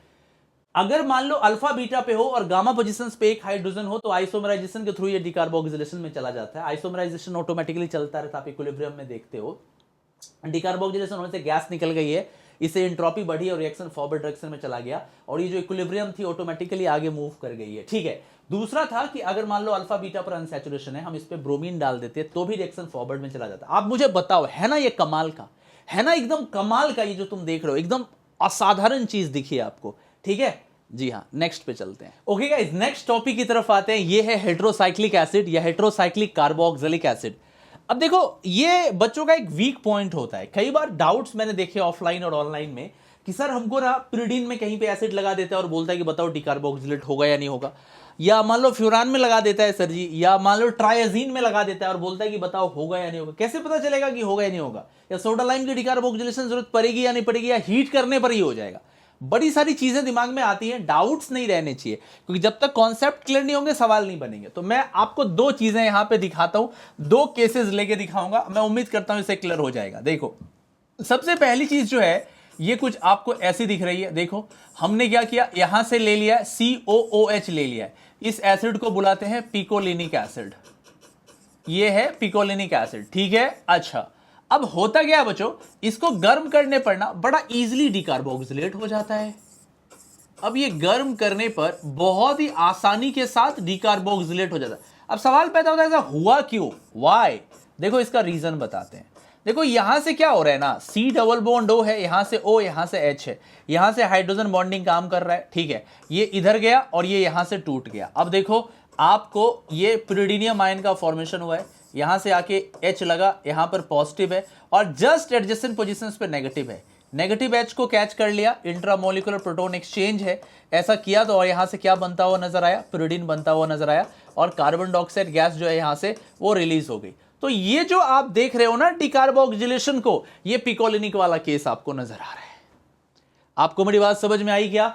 अगर मान लो अल्फा बीटा पे हो और गामा पोजीशंस पे एक हाइड्रोजन हो तो आइसोमराइजेशन के थ्रू ये डिकार्बोक्सिलेशन में चला जाता है। आइसोमराइजेशन ऑटोमेटिकली चलता रहता है, आप इक्विलिब्रियम में देखते हो। डिकार्बोक्सिलेशन होने से गैस निकल गई है, इससे एंट्रोपी बढ़ी और रिएक्शन फॉरवर्ड डायरेक्शन में चला गया और ये जो इक्विलिब्रियम थी ऑटोमेटिकली आगे मूव कर गई है। ठीक है, दूसरा था कि अगर मान लो अल्फा बीटा पर अनसैचुरेशन है, हम इस पे ब्रोमीन डाल देते तो भी रिएक्शन फॉरवर्ड में चला जाता। आप मुझे बताओ, है ना ये कमाल का, है ना एकदम कमाल का, ये जो तुम देख रहे हो एकदम असाधारण चीज दिखी है आपको। ठीक है जी हाँ, नेक्स्ट पे चलते हैं। ओके गाइस, नेक्स्ट टॉपिक की तरफ आते हैं। ये है हेट्रोसाइक्लिक एसिड या हेट्रोसाइक्लिक कार्बोक्सिलिक एसिड। अब देखो ये बच्चों का एक वीक पॉइंट होता है। कई बार डाउट्स मैंने देखे ऑफलाइन और ऑनलाइन में कि सर हमको ना pyridine में कहीं पे एसिड लगा देता है और बोलता है कि बताओ डिकार्बोक्सिलेट होगा या नहीं होगा, या मान लो फ्यूरान में लगा देता है सर जी, या मान लो ट्राइजीन में लगा देता है और बोलता है कि बताओ होगा या नहीं होगा, कैसे पता चलेगा कि होगा या नहीं होगा? या सोडा लाइम की डिकार्बोक्सिलेशन जरूरत पड़ेगी या नहीं पड़ेगी, या हीट करने पर ही हो जाएगा? बड़ी सारी चीजें दिमाग में आती हैं, डाउट्स नहीं रहने चाहिए, क्योंकि जब तक कॉन्सेप्ट क्लियर नहीं होंगे सवाल नहीं बनेंगे। तो मैं आपको दो चीजें यहां पे दिखाता हूं, दो केसेस लेके दिखाऊंगा, मैं उम्मीद करता हूं इससे क्लियर हो जाएगा। देखो सबसे पहली चीज जो है ये कुछ आपको ऐसी दिख रही है, देखो हमने क्या किया, यहां से ले लिया COOH ले लिया है, इस एसिड को बुलाते हैं पिकोलिनिक एसिड, ये है पिकोलिनिक एसिड, ठीक है। अच्छा अब होता क्या है बच्चों, इसको गर्म करने पर ना बड़ा इजीली डिकार्बोक्सिलेट हो जाता है। अब ये गर्म करने पर बहुत ही आसानी के साथ डिकार्बोक्सिलेट हो जाता है। अब सवाल पैदा होता है ऐसा हुआ क्यों, वाई? देखो इसका रीजन बताते हैं। देखो यहां से क्या हो रहा है ना, C डबल बॉन्ड O है, यहां से O, यहां से H है, यहां से हाइड्रोजन बॉन्डिंग काम कर रहा है, ठीक है। ये इधर गया और ये यहां से टूट गया। अब देखो आपको ये pyridinium आयन का फॉर्मेशन हुआ है, यहां से आके H लगा, यहां पर पॉजिटिव है और जस्ट एडजेसेंट पोजीशंस पे नेगेटिव है। नेगेटिव H को कैच कर लिया, इंट्रामोलिकुलर प्रोटॉन एक्सचेंज है, ऐसा किया तो और यहां से क्या बनता हुआ नजर आया, pyridine बनता हुआ नजर आया और कार्बन डाइऑक्साइड गैस जो है यहां से वो रिलीज हो गई। तो ये जो आप देख रहे हो ना डिकार्बोक्सिलेशन को, ये पिकोलिनिक वाला केस आपको नजर आ रहा है। आपको मेरी बात समझ में आई क्या?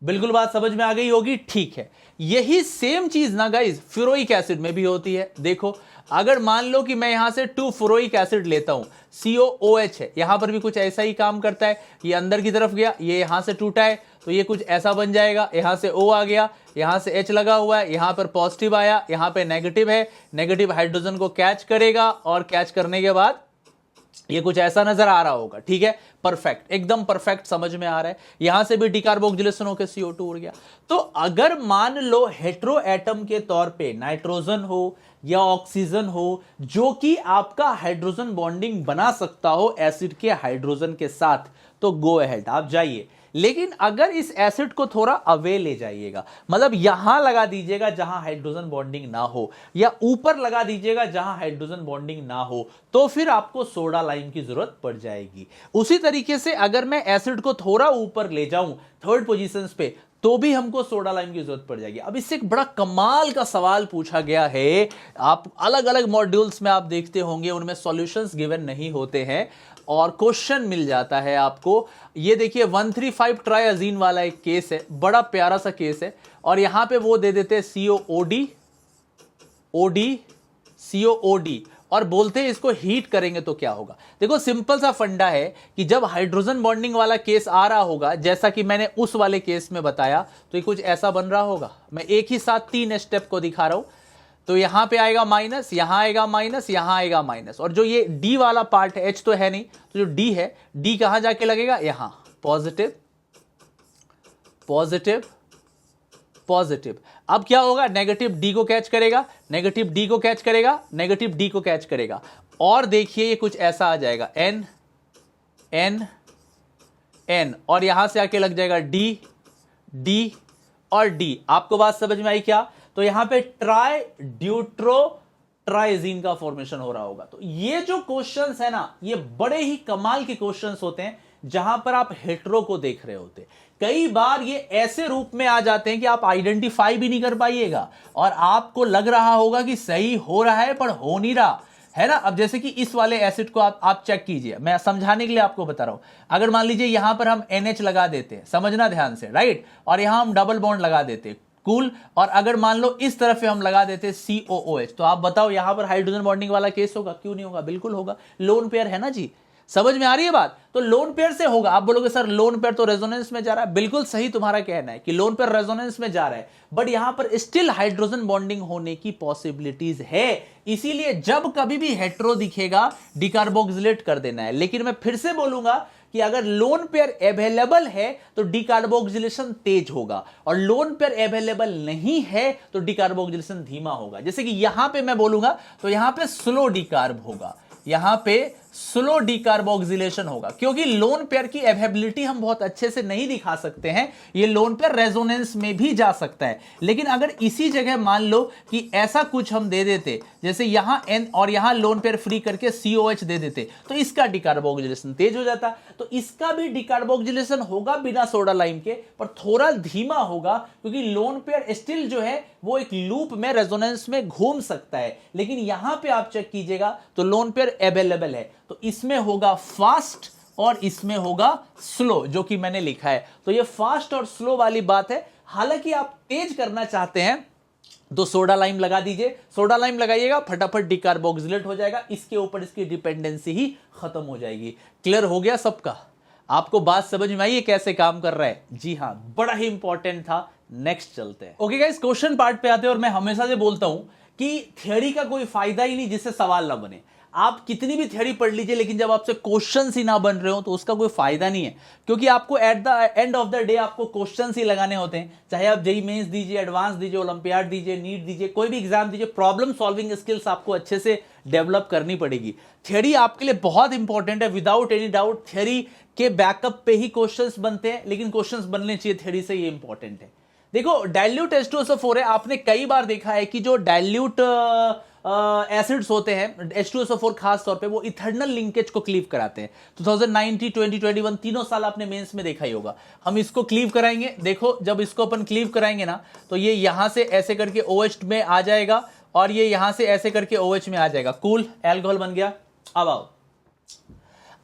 बिल्कुल बात समझ में आ गई होगी, ठीक है। यही सेम चीज ना गाइस फ्यूरोइक एसिड में भी होती है। देखो अगर मान लो कि मैं यहां से 2 फ्यूरोइक एसिड लेता हूं, COOH है, यहां पर भी कुछ ऐसा ही काम करता है, ये अंदर की तरफ गया, ये यहां से टूटा है तो ये कुछ ऐसा बन जाएगा, यहां से O आ गया, यहां से H लगा हुआ है, यहां पर पॉजिटिव आया, यहां पे नेगेटिव है, नेगेटिव हाइड्रोजन को कैच करेगा और कैच करने के बाद ये कुछ ऐसा नजर आ रहा होगा, ठीक है। परफेक्ट, एकदम परफेक्ट समझ में आ रहा है। यहां से भी डिकार्बोक्सिलेशन होकर CO2 उड़ गया। तो अगर मान लो हेट्रो एटम के तौर पे नाइट्रोजन हो या ऑक्सीजन हो, जो कि आपका हाइड्रोजन बॉन्डिंग बना सकता हो एसिड के हाइड्रोजन के साथ, तो गो अहेड आप जाइए। लेकिन अगर इस एसिड को थोड़ा अवे ले जाइएगा, मतलब यहां लगा दीजिएगा जहां हाइड्रोजन बॉन्डिंग ना हो, या ऊपर लगा दीजिएगा जहां हाइड्रोजन बॉन्डिंग ना हो, तो फिर आपको सोडा लाइम की जरूरत पड़ जाएगी। उसी तरीके से अगर मैं एसिड को थोड़ा ऊपर ले जाऊं थर्ड पोजीशंस पे, तो भी हमको सोडा लाइम की जरूरत पड़ जाएगी। अब इससे एक बड़ा कमाल का सवाल पूछा गया है, आप अलग अलग मॉड्यूल्स में आप देखते होंगे उनमें सॉल्यूशंस गिवन नहीं होते हैं और क्वेश्चन मिल जाता है आपको। ये देखिए 135 ट्राइजीन वाला एक केस है, बड़ा प्यारा सा केस है, और यहां पे वो दे देते हैं COOD और बोलते हैं इसको हीट करेंगे तो क्या होगा। देखो सिंपल सा फंडा है कि जब हाइड्रोजन बॉन्डिंग वाला केस आ रहा होगा, जैसा कि मैंने उस वाले केस में बताया, तो ये कुछ ऐसा बन रहा होगा। मैं एक ही साथ 3 स्टेप को दिखा रहा हूं। तो यहां पे आएगा माइनस, यहां आएगा माइनस, यहां आएगा माइनस, और जो ये डी वाला पार्ट है, एच तो है नहीं, तो जो डी है, डी कहां जाके लगेगा, यहां पॉजिटिव पॉजिटिव पॉजिटिव। अब क्या होगा, नेगेटिव डी को कैच करेगा, नेगेटिव डी को कैच करेगा, नेगेटिव डी को कैच करेगा, और देखिए ये कुछ ऐसा आ जाएगा एन एन एन, और यहां से आके लग जाएगा डी डी और डी। आपको बात समझ में आई क्या? तो यहां पे ट्राई ड्यूट्रो ट्राइजीन का फॉर्मेशन हो रहा होगा। तो ये जो क्वेश्चंस है ना, ये बड़े ही कमाल के क्वेश्चंस होते हैं जहां पर आप हेट्रो को देख रहे होते। कई बार ये ऐसे रूप में आ जाते हैं कि आप आइडेंटिफाई भी नहीं कर पाइएगा और आपको लग रहा होगा कि सही हो रहा है पर हो नहीं रहा है ना। अब जैसे कि इस वाले एसिड को आप चेक कीजिए, मैं समझाने के लिए आपको बता रहा हूं। अगर मान लीजिए यहां पर हम NH लगा देते हैं, समझना ध्यान से, राइट, और यहां हम डबल बॉन्ड लगा देते हैं, कूल, और अगर मान लो इस तरफ हम लगा देते COOH, तो आप बताओ यहां पर हाइड्रोजन बॉन्डिंग वाला केस होगा? क्यों नहीं होगा, बिल्कुल होगा। लोन पेयर है ना जी, समझ में आ रही है बात? तो लोन पेयर से होगा। आप बोलोगे सर लोन पेयर तो रेजोनेंस में जा रहा है, बिल्कुल सही तुम्हारा कहना है कि लोन पेयर रेजोनेंस में जा रहा है, बट यहां पर स्टिल हाइड्रोजन बॉन्डिंग होने की पॉसिबिलिटीज है। इसीलिए जब कभी भी हेट्रो दिखेगा डिकार्बोक्सिलेट कर देना है। लेकिन मैं फिर से बोलूंगा कि अगर लोन पेयर अवेलेबल है तो डिकार्बोक्सिलेशन तेज होगा, और लोन पेयर अवेलेबल नहीं है तो डिकार्बोक्सिलेशन धीमा होगा। जैसे कि यहां पे मैं बोलूंगा तो यहां पे स्लो डिकार्ब होगा, यहां पे स्लो डीकार्बोक्सिलेशन होगा, क्योंकि लोन पेयर की अवेलेबिलिटी हम बहुत अच्छे से नहीं दिखा सकते हैं। ये लोन पेयर रेजोनेंस में भी जा सकता है, लेकिन अगर इसी जगह मान लो कि ऐसा कुछ हम दे देते, जैसे यहां N और यहां लोन पेयर फ्री करके COH दे देते, तो इसका डीकार्बोक्सिलेशन तेज हो जाता। तो इसका भी डीकार्बोक्सिलेशन होगा बिना सोडा लाइम के, पर थोड़ा धीमा होगा, क्योंकि लोन पेयर स्टिल जो है वो एक लूप में रेजोनेंस में घूम सकता है। लेकिन यहां पे आप चेक कीजिएगा तो लोन पेयर अवेलेबल है, तो इसमें होगा फास्ट और इसमें होगा स्लो, जो कि मैंने लिखा है। तो ये फास्ट और स्लो वाली बात है। हालांकि आप तेज करना चाहते हैं तो सोडा लाइम लगा दीजिए, सोडा लाइम लगाइएगा, फटाफट डीकार्बोक्सिलेट हो जाएगा, इसके ऊपर इसकी डिपेंडेंसी ही खत्म हो जाएगी। क्लियर हो गया सबका? आपको बात समझ में आई है कैसे काम कर रहा है? जी हां, बड़ा ही इंपॉर्टेंट था। नेक्स्ट चलते हैं। ओके गाइस, क्वेश्चन पार्ट पे आते हैं। और मैं हमेशा से बोलता हूं कि थ्योरी का कोई फायदा ही नहीं जिससे सवाल ना बने। आप कितनी भी थ्योरी पढ़ लीजिए, लेकिन जब आपसे क्वेश्चंस ही ना बन रहे हो तो उसका कोई फायदा नहीं है, क्योंकि आपको at the end of the day आपको क्वेश्चंस ही लगाने होते हैं। चाहे आप जेईई मेंस दीजिए, एडवांस दीजिए, ओलंपियाड दीजिए, नीट दीजिए, कोई भी एग्जाम दीजिए, प्रॉब्लम सॉल्विंग स्किल्स आपको अच्छे से डेवलप करनी पड़ेगी। थ्योरी आपके लिए बहुत इंपॉर्टेंट है, विदाउट एनी डाउट। थ्योरी के बैकअप पे ही क्वेश्चंस बनते हैं, लेकिन क्वेश्चंस बनने चाहिए थ्योरी से, ये इंपॉर्टेंट है। देखो, डाइल्यूट H2SO4 है, आपने कई बार देखा है कि जो डाइल्यूट एसिड्स होते हैं H2SO4 खास तौर पे, वो इथर्नल लिंकेज को क्लीव कराते हैं। 2019, 2021 तीनों साल आपने मेंस में देखा ही होगा। हम इसको क्लीव कराएंगे। देखो, जब इसको अपन क्लीव कराएंगे ना, तो ये यहां से ऐसे करके OH में आ जाएगा और ये यहां से ऐसे करके OH में आ जाएगा, कूल एल्कोहल बन गया। अब आओ,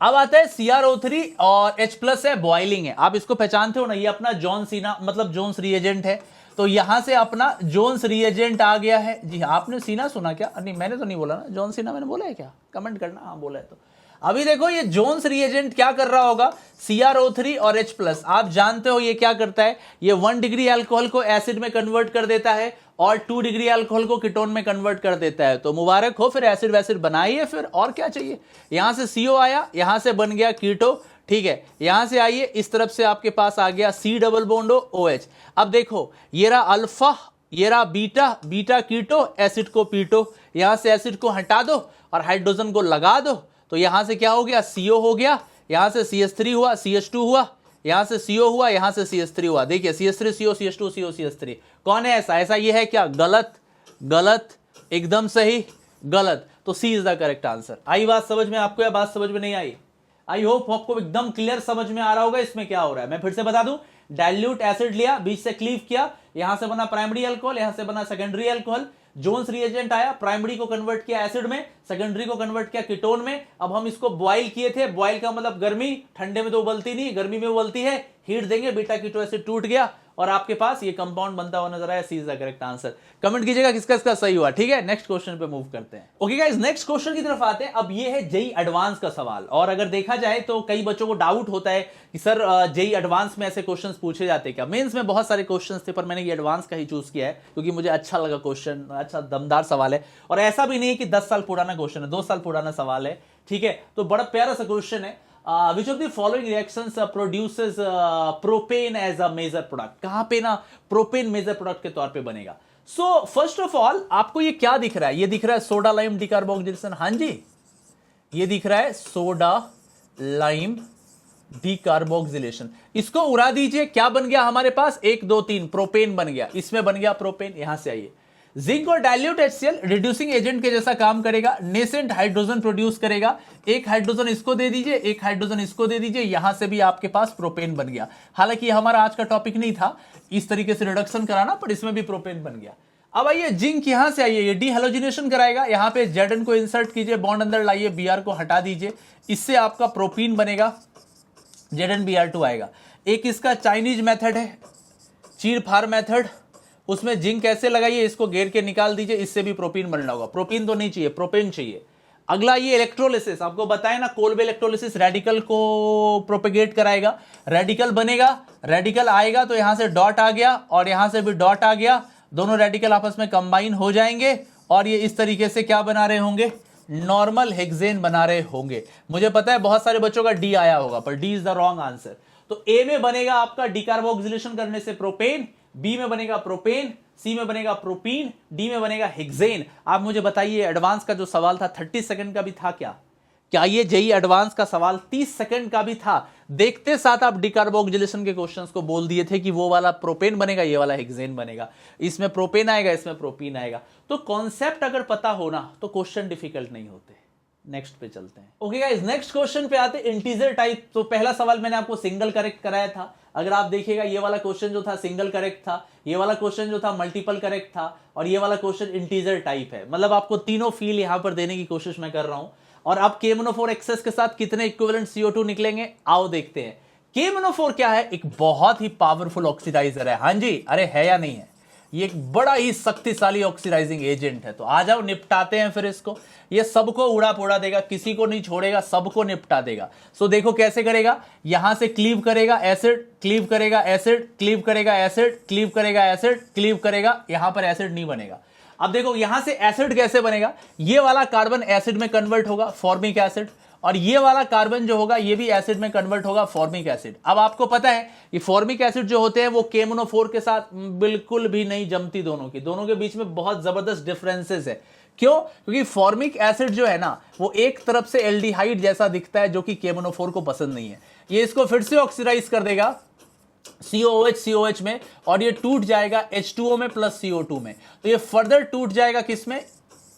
अब आता है CrO3 और H+ है, बॉइलिंग है। आप इसको पहचानते हो ना, ये अपना जॉन सीना मतलब जोन्स रिएजेंट है। तो यहां से अपना जोन्स रिएजेंट आ गया है। जी हाँ, आपने सीना सुना क्या? नहीं, मैंने तो नहीं बोला ना, जॉन सीना मैंने बोला है क्या? कमेंट करना, हाँ बोला है तो। अभी देखो, ये जोन्स रिएजेंट क्या कर रहा होगा? CrO3 और H+, आप जानते हो ये क्या करता है? ये 1 डिग्री अल्कोहल को एसिड में कन्वर्ट कर देता है और 2 डिग्री अल्कोहल को कीटोन में कन्वर्ट कर देता है। तो मुबारक हो, फिर एसिड वैसिड बनाइए, फिर और क्या चाहिए। यहां से CO आया, यहां से बन गया कीटो, ठीक है। यहां से आइए, इस तरफ से आपके पास आ गया C डबल बॉन्ड OH। अब देखो, ये रहा अल्फा, ये रहा बीटा, बीटा कीटो, एसिड को पीटो। यहां से एसिड को हटा दो और हाइड्रोजन को लगा दो, तो यहां से क्या हो गया? CO हो गया। यहां से CH3 हुआ, CH2 हुआ, यहां से CO हुआ, यहां से CH3 हुआ। देखिए, CH3 CO, CH2 CO, CH3। कौन है ऐसा? ऐसा ये है क्या? गलत, गलत, एकदम सही, गलत। तो C is the correct answer. आई बात समझ में आपको या बात समझ में नहीं आई? आई होप आपको एकदम क्लियर समझ में आ रहा होगा इसमें क्या हो रहा है। मैं फिर से बता दूं, डाइल्यूट एसिड लिया, बीच से क्लीव किया, यहां से बना प्राइमरी अल्कोहल, यहां से बना सेकेंडरी अल्कोहल। जोन्स रिएजेंट आया, प्राइमरी को कन्वर्ट किया एसिड में, सेकेंडरी को कन्वर्ट किया कीटोन में। अब हम इसको बॉइल किए थे, बॉइल का मतलब गर्मी, ठंडे में तो उबलती नहीं, गर्मी में उबलती है, हीट देंगे, बीटा कीटो एसिड टूट गया और आपके पास ये कंपाउंड बनता हुआ नजर आया। C is the correct answer. Comment कीजिएगा किसका इसका सही हुआ, ठीक है। नेक्स्ट क्वेश्चन पे मूव करते हैं। ओके गाइस, नेक्स्ट क्वेश्चन की तरफ आते हैं। अब ये है जेईई एडवांस का सवाल, और अगर देखा जाए तो कई बच्चों को डाउट होता है कि सर जेईई एडवांस में ऐसे क्वेश्चंस पूछे जाते हैं क्या? मेंस में बहुत सारे क्वेश्चंस थे, पर मैंने ये एडवांस का ही चूज किया है क्योंकि मुझे अच्छा लगा क्वेश्चन, अच्छा दमदार सवाल है। और ऐसा भी नहीं है कि 10 साल पुराना क्वेश्चन है, 2 साल पुराना सवाल है, ठीक है। तो बड़ा प्यारा सा क्वेश्चन है। Which of the following reactions produces propane as a major product? कहां पे ना प्रोपेन मेजर प्रोडक्ट के तौर पे बनेगा। सो फर्स्ट ऑफ ऑल, आपको ये क्या दिख रहा है? ये दिख रहा है सोडा लाइम डीकार्बोक्सिलेशन। हाँ जी, ये दिख रहा है सोडा लाइम डीकार्बोक्सिलेशन। इसको उड़ा दीजिए, क्या बन गया हमारे पास? 1 2 3 प्रोपेन बन गया। इसमें बन गया प्रोपेन। यहां से आइए, जिंक और डाइल्यूट HCl रिड्यूसिंग एजेंट के जैसा काम करेगा, नेसेंट हाइड्रोजन प्रोड्यूस करेगा। एक हाइड्रोजन इसको दे दीजिए, एक हाइड्रोजन इसको दे दीजिए, यहां से भी आपके पास प्रोपेन बन गया। हालांकि हमारा आज का टॉपिक नहीं था इस तरीके से रिडक्शन कराना, पर इसमें भी प्रोपेन बन गया। अब आइए जिंक, यहां से आइए, ये डीहैलोजिनेशन कराएगा। यहां पे Zn को इंसर्ट कीजिए, बॉन्ड अंदर लाइए, Br को हटा दीजिए, इससे आपका प्रोपीन बनेगा, ZnBr2 आएगा। एक इसका चाइनीज मेथड है, चीर फार मेथड, उसमें जिंक कैसे लगाइए, इसको घेर के निकाल दीजिए, इससे भी प्रोपीन बनना होगा। प्रोपीन तो नहीं चाहिए, प्रोपेन चाहिए। अगला ये इलेक्ट्रोलिसिस, आपको बताया ना, कोल्बे इलेक्ट्रोलिसिस रेडिकल को प्रोपेगेट कराएगा, रेडिकल बनेगा, रेडिकल आएगा तो यहां से डॉट आ गया और यहां से भी डॉट आ गया, दोनों रेडिकल आपस में कंबाइन हो जाएंगे और ये इस तरीके से क्या बना रहे होंगे? नॉर्मल हेक्सेन बना रहे होंगे। मुझे पता है बहुत सारे बच्चों का डी आया होगा, पर D is the wrong answer. तो ए में बनेगा आपका डीकार्बोक्सिलेशन करने से प्रोपेन, बी में बनेगा प्रोपेन, सी में बनेगा प्रोपीन, डी में बनेगा हेक्सेन। आप मुझे बताइए, एडवांस का जो सवाल था 30 सेकंड का भी था क्या? क्या ये जेई एडवांस का सवाल 30 सेकंड का भी था? देखते साथ आप डिकार्बोक्सिलेशन के क्वेश्चंस को बोल दिए थे कि वो वाला प्रोपेन बनेगा, ये वाला हेक्सेन बनेगा, इसमें प्रोपेन आएगा, इसमें प्रोपीन आएगा। तो कॉन्सेप्ट अगर पता हो ना तो क्वेश्चन डिफिकल्ट नहीं होते। नेक्स्ट पे चलते हैं। ओके गाइस, नेक्स्ट क्वेश्चन पे आते हैं इंटीजर टाइप। तो पहला सवाल मैंने आपको सिंगल करेक्ट कराया था। अगर आप देखिएगा ये वाला क्वेश्चन जो था सिंगल करेक्ट था, ये वाला क्वेश्चन जो था मल्टीपल करेक्ट था, और ये वाला क्वेश्चन इंटीजर टाइप है। मतलब आपको तीनों फील यहां पर देने की कोशिश मैं कर रहा हूं। और अब KMnO4 एक्सेस के साथ कितने इक्विवेलेंट CO2 निकलेंगे, आओ देखते हैं। KMnO4 क्या है? एक बहुत ही पावरफुल ऑक्सीडाइजर है। हाँ जी, अरे है या नहीं है? ये एक बड़ा ही शक्तिशाली ऑक्सीडाइजिंग एजेंट है। तो आ जाओ निपटाते हैं फिर इसको। ये सबको उड़ा पोड़ा देगा, किसी को नहीं छोड़ेगा, सबको निपटा देगा। सो देखो कैसे करेगा। यहां से क्लीव करेगा एसिड, क्लीव करेगा एसिड, क्लीव करेगा एसिड, क्लीव करेगा एसिड, क्लीव करेगा। यहां पर एसिड नहीं बनेगा। अब देखो यहां से एसिड कैसे बनेगा। ये वाला कार्बन एसिड में कन्वर्ट होगा, फॉर्मिक एसिड, और ये वाला कार्बन जो होगा ये भी एसिड में कन्वर्ट होगा, फॉर्मिक एसिड। अब आपको पता है ये फॉर्मिक एसिड जो होते हैं वो KMnO4 के साथ बिल्कुल भी नहीं जमती। दोनों के बीच में बहुत जबरदस्त डिफरेंसेस है। क्यों? क्योंकि फॉर्मिक एसिड जो है ना वो एक तरफ से एल्डिहाइड जैसा दिखता है, जो कि KMnO4 को पसंद नहीं है। ये इसको फिर से ऑक्सीडाइज कर देगा COOH में, और ये टूट जाएगा H2O में प्लस CO2 में। तो ये फर्दर टूट जाएगा किसमें?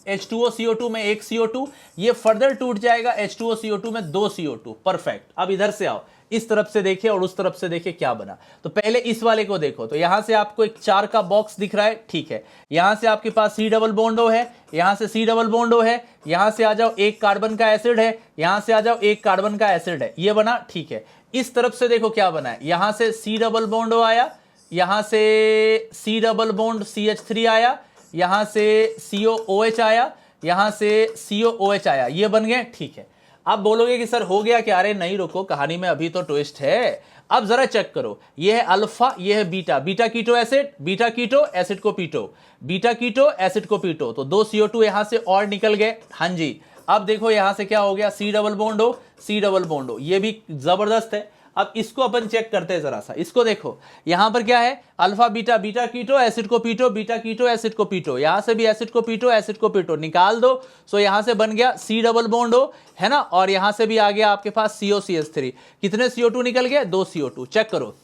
H2O CO2 में, एक CO2। ये फर्दर टूट जाएगा H2O CO2 में, 2 CO2। परफेक्ट। अब इधर से आओ, इस तरफ से देखिए और उस तरफ से देखिए क्या बना। तो पहले इस वाले को देखो। तो यहां से आपको एक 4 का बॉक्स दिख रहा है, ठीक है। यहां से आपके पास C डबल बॉन्ड O है, यहां से C डबल बॉन्ड O है, यहां से आ जाओ एक कार्बन का एसिड है, यहां से आ जाओ एक कार्बन का एसिड है, ये बना, ठीक है। इस तरफ से देखो क्या बना है। यहां से C डबल बॉन्ड O आया, यहां से C डबल बॉन्ड CH3 आया, यहां से COOH आया, यहां से COOH आया, ये बन गए, ठीक है। आप बोलोगे कि सर हो गया क्या? अरे नहीं, रुको, कहानी में अभी तो ट्विस्ट है। अब जरा चेक करो, ये है अल्फा, ये है beta, beta keto acid, beta keto acid को पीटो, बीटा कीटो एसिड को पीटो, तो 2 CO2 यहां से और निकल गए। हाँ जी, अब देखो यहां से क्या हो गया, C double bond O, C double bond O, ये भी जबरदस्त है। अब इसको अपन चेक करते हैं जरा सा। इसको देखो, यहां पर क्या है, alpha beta, beta keto acid को पीटो, बीटा कीटो एसिड को पीटो, यहां से भी एसिड को पीटो, एसिड को पीटो, निकाल दो। सो यहां से बन गया C डबल बॉन्ड O, है ना, और यहां से भी आ गया आपके पास COCH3। कितने CO2 निकल गए? 2 CO2। चेक करो,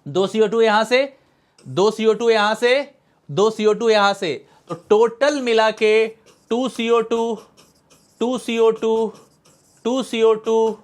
2 CO2 यहां से, 2 CO2 यहां से, 2 CO2 यहां से, तो टोटल मिला के 2 CO2, 2 CO2, 2 CO2,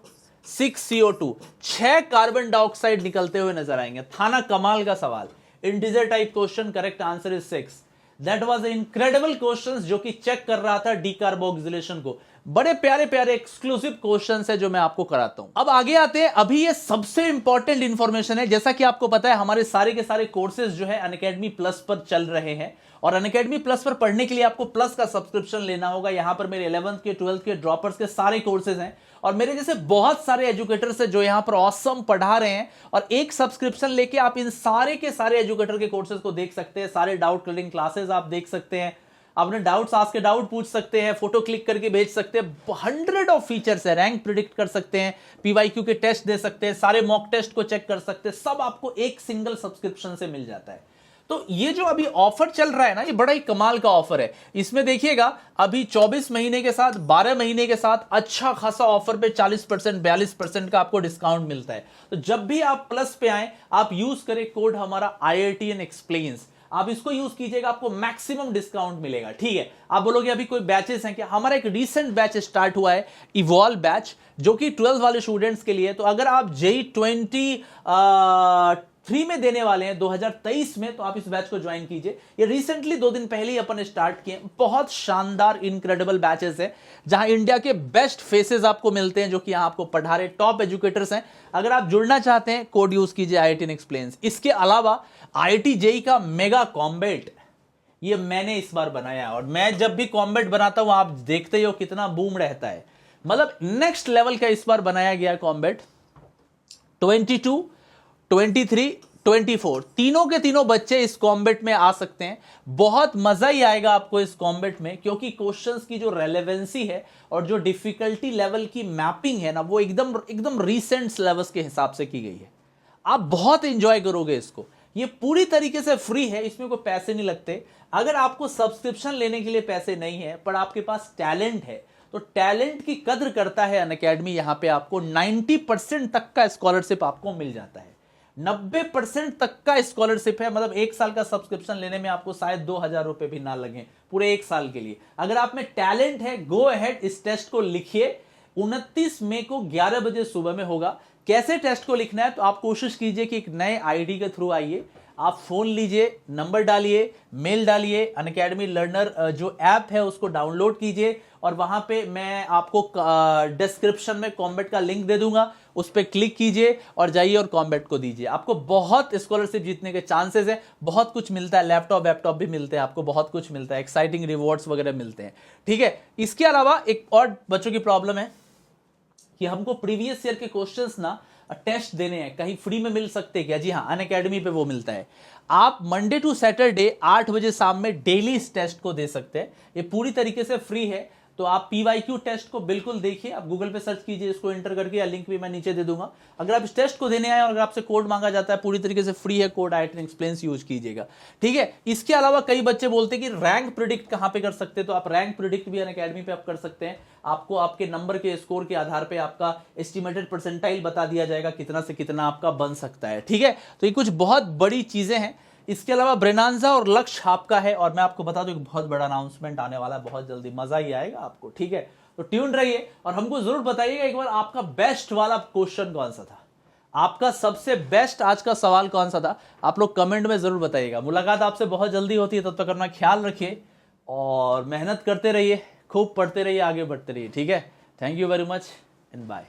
6 CO2, 6 carbon dioxide निकलते हुए नजर आएंगे। था ना कमाल का सवाल? Integer type question, correct answer is 6। That was incredible questions जो कि चेक कर रहा था डिकार्बोक्सिलेशन को। बड़े प्यारे प्यारे एक्सक्लूसिव क्वेश्चंस है जो मैं आपको कराता हूं। अब आगे आते हैं। अभी ये सबसे इंपॉर्टेंट इंफॉर्मेशन है। जैसा कि आपको पता है हमारे सारे के सारे कोर्सेज जो है अनअकैडमी प्लस पर चल रहे हैं, और अनअकैडमी प्लस पर पढ़ने के लिए आपको प्लस का सब्सक्रिप्शन लेना होगा। यहां पर मेरे 11th के 12th के ड्रॉपर्स के सारे कोर्सेज हैं, और मेरे जैसे बहुत सारे एजुकेटर्स हैं जो यहां पर ऑसम पढ़ा रहे हैं। और एक सब्सक्रिप्शन लेके आप इन सारे के सारे एजुकेटर के कोर्सेज को देख सकते हैं, सारे डाउट क्लियरिंग क्लासेस आप देख सकते हैं, अपने डाउट्स आस्क के डाउट पूछ सकते हैं, फोटो क्लिक करके भेज सकते हैं। 100 ऑफ फीचर्स है, रैंक प्रिडिक्ट कर सकते हैं, PYQ के टेस्ट दे सकते हैं, सारे मॉक टेस्ट को चेक कर सकते हैं, सब आपको एक सिंगल सब्सक्रिप्शन से मिल जाता है। तो ये जो अभी ऑफर चल रहा है ना, ये बड़ा ही कमाल का ऑफर है। इसमें देखिएगा अभी 24 महीने के साथ, 12 महीने के साथ अच्छा खासा ऑफर पे 40%, 42% का आपको डिस्काउंट मिलता है। तो जब भी आप प्लस पे आए, आप यूज करें कोड हमारा IITN एक्सप्लेन्स, आप इसको यूज कीजिएगा, आपको मैक्सिमम डिस्काउंट मिलेगा। ठीक है, आप बोलोगे अभी कोई बैचेस हैं क्या? हमारा एक रीसेंट बैच स्टार्ट हुआ है, इवॉल्व बैच, जो कि 12 वाले स्टूडेंट्स के लिए। तो अगर आप JEE 23 में देने वाले हैं 2023 में, तो आप इस बैच को ज्वाइन कीजिए। ये रिसेंटली 2 दिन पहले ही अपन स्टार्ट किए। बहुत शानदार इनक्रेडिबल बैचेस है, जहां इंडिया के बेस्ट फेसेस आपको मिलते हैं, जो कि यहां आपको पढ़ा रहे टॉप एजुकेटर्स हैं। अगर आप जुड़ना चाहते हैं, कोड यूज कीजिए IITN एक्सप्लेन्स। इसके अलावा IIT JEE का मेगा कॉम्बैट, ये मैंने इस बार बनाया, और मैं जब भी कॉम्बैट बनाता हूं आप देखते ही हो कितना बूम रहता है। मतलब नेक्स्ट लेवल का इस बार बनाया गया कॉम्बैट। 22, 23, 24 तीनों के तीनों बच्चे इस कॉम्बैट में आ सकते हैं। बहुत मजा ही आएगा आपको इस कॉम्बैट में, क्योंकि क्वेश्चंस की जो रेलेवेंसी है और जो डिफिकल्टी लेवल की मैपिंग है ना, वो एकदम रीसेंट लेवल्स के हिसाब से की गई है। आप बहुत एंजॉय करोगे इसको। ये पूरी तरीके से फ्री है, इसमें कोई पैसे नहीं लगते। अगर आपको सब्सक्रिप्शन लेने के लिए पैसे नहीं है, पर आपके पास टैलेंट है, तो टैलेंट की कद्र करता है अनअकैडमी। यहां पे आपको 90% तक का स्कॉलरशिप आपको मिल जाता है। 90% तक का स्कॉलरशिप है, मतलब 1 साल का सब्सक्रिप्शन लेने में आपको शायद 2000 रुपए भी ना लगे पूरे 1 साल के लिए। अगर आप में टैलेंट है, गो अहेड, इस टेस्ट को लिखिए। 29 मई को 11 बजे सुबह में होगा। कैसे टेस्ट को लिखना है, तो आप कोशिश कीजिए कि एक नए आईडी के थ्रू आइए, आप फोन लीजिए, नंबर डालिए, मेल डालिए, अनअकैडमी लर्नर जो ऐप है उसको डाउनलोड कीजिए, और वहां पे मैं आपको डिस्क्रिप्शन में कॉम्बैट का लिंक दे दूंगा, उस पर क्लिक कीजिए और जाइए और कॉम्बैट को दीजिए। आपको बहुत स्कॉलरशिप जीतने के चांसेस है, बहुत कुछ मिलता है, लैपटॉप भी मिलते हैं आपको, बहुत कुछ मिलता है, एक्साइटिंग रिवॉर्ड्स वगैरह मिलते हैं। ठीक है, इसके अलावा एक और बच्चों की प्रॉब्लम है कि हमको प्रीवियस ईयर के क्वेश्चंस ना टेस्ट देने हैं, कहीं फ्री में मिल सकते हैं क्या? जी हाँ, अनअकैडमी पे वो मिलता है। आप मंडे टू सैटरडे 8 बजे शाम में डेली इस टेस्ट को दे सकते हैं, ये पूरी तरीके से फ्री है। तो आप PYQ टेस्ट को बिल्कुल देखिए, आप गूगल पे सर्च कीजिए इसको एंटर करके, या लिंक भी मैं नीचे दे दूंगा। अगर आप इस टेस्ट को देने आए और अगर आपसे कोड मांगा जाता है, पूरी तरीके से फ्री है कोड, IIT एक्सप्लेन्स यूज कीजिएगा। ठीक है, इसके अलावा कई बच्चे बोलते हैं कि रैंक प्रिडिक्ट कहां पे कर सकते हैं, तो आप रैंक प्रिडिक्ट भी अनअकैडमी पे आप कर सकते हैं। आपको आपके नंबर के स्कोर के आधार पे आपका एस्टिमेटेड परसेंटाइल बता दिया जाएगा, कितना से कितना आपका बन सकता है। ठीक है, तो ये कुछ बहुत बड़ी चीजें हैं। इसके अलावा ब्रेनांजा और लक्ष्य आपका है, और मैं आपको बता दूं एक बहुत बड़ा अनाउंसमेंट आने वाला है, बहुत जल्दी, मजा ही आएगा आपको। ठीक है, तो ट्यून रहिए और हमको जरूर बताइएगा एक बार आपका बेस्ट वाला क्वेश्चन कौन सा था, आपका सबसे बेस्ट आज का सवाल कौन सा था, आप लोग कमेंट में जरूर बताइएगा। मुलाकात आपसे बहुत जल्दी होती है, तब तक अपना ख्याल रखिए और मेहनत करते रहिए, खूब पढ़ते रहिए, आगे बढ़ते रहिए। ठीक है, thank you very much and bye.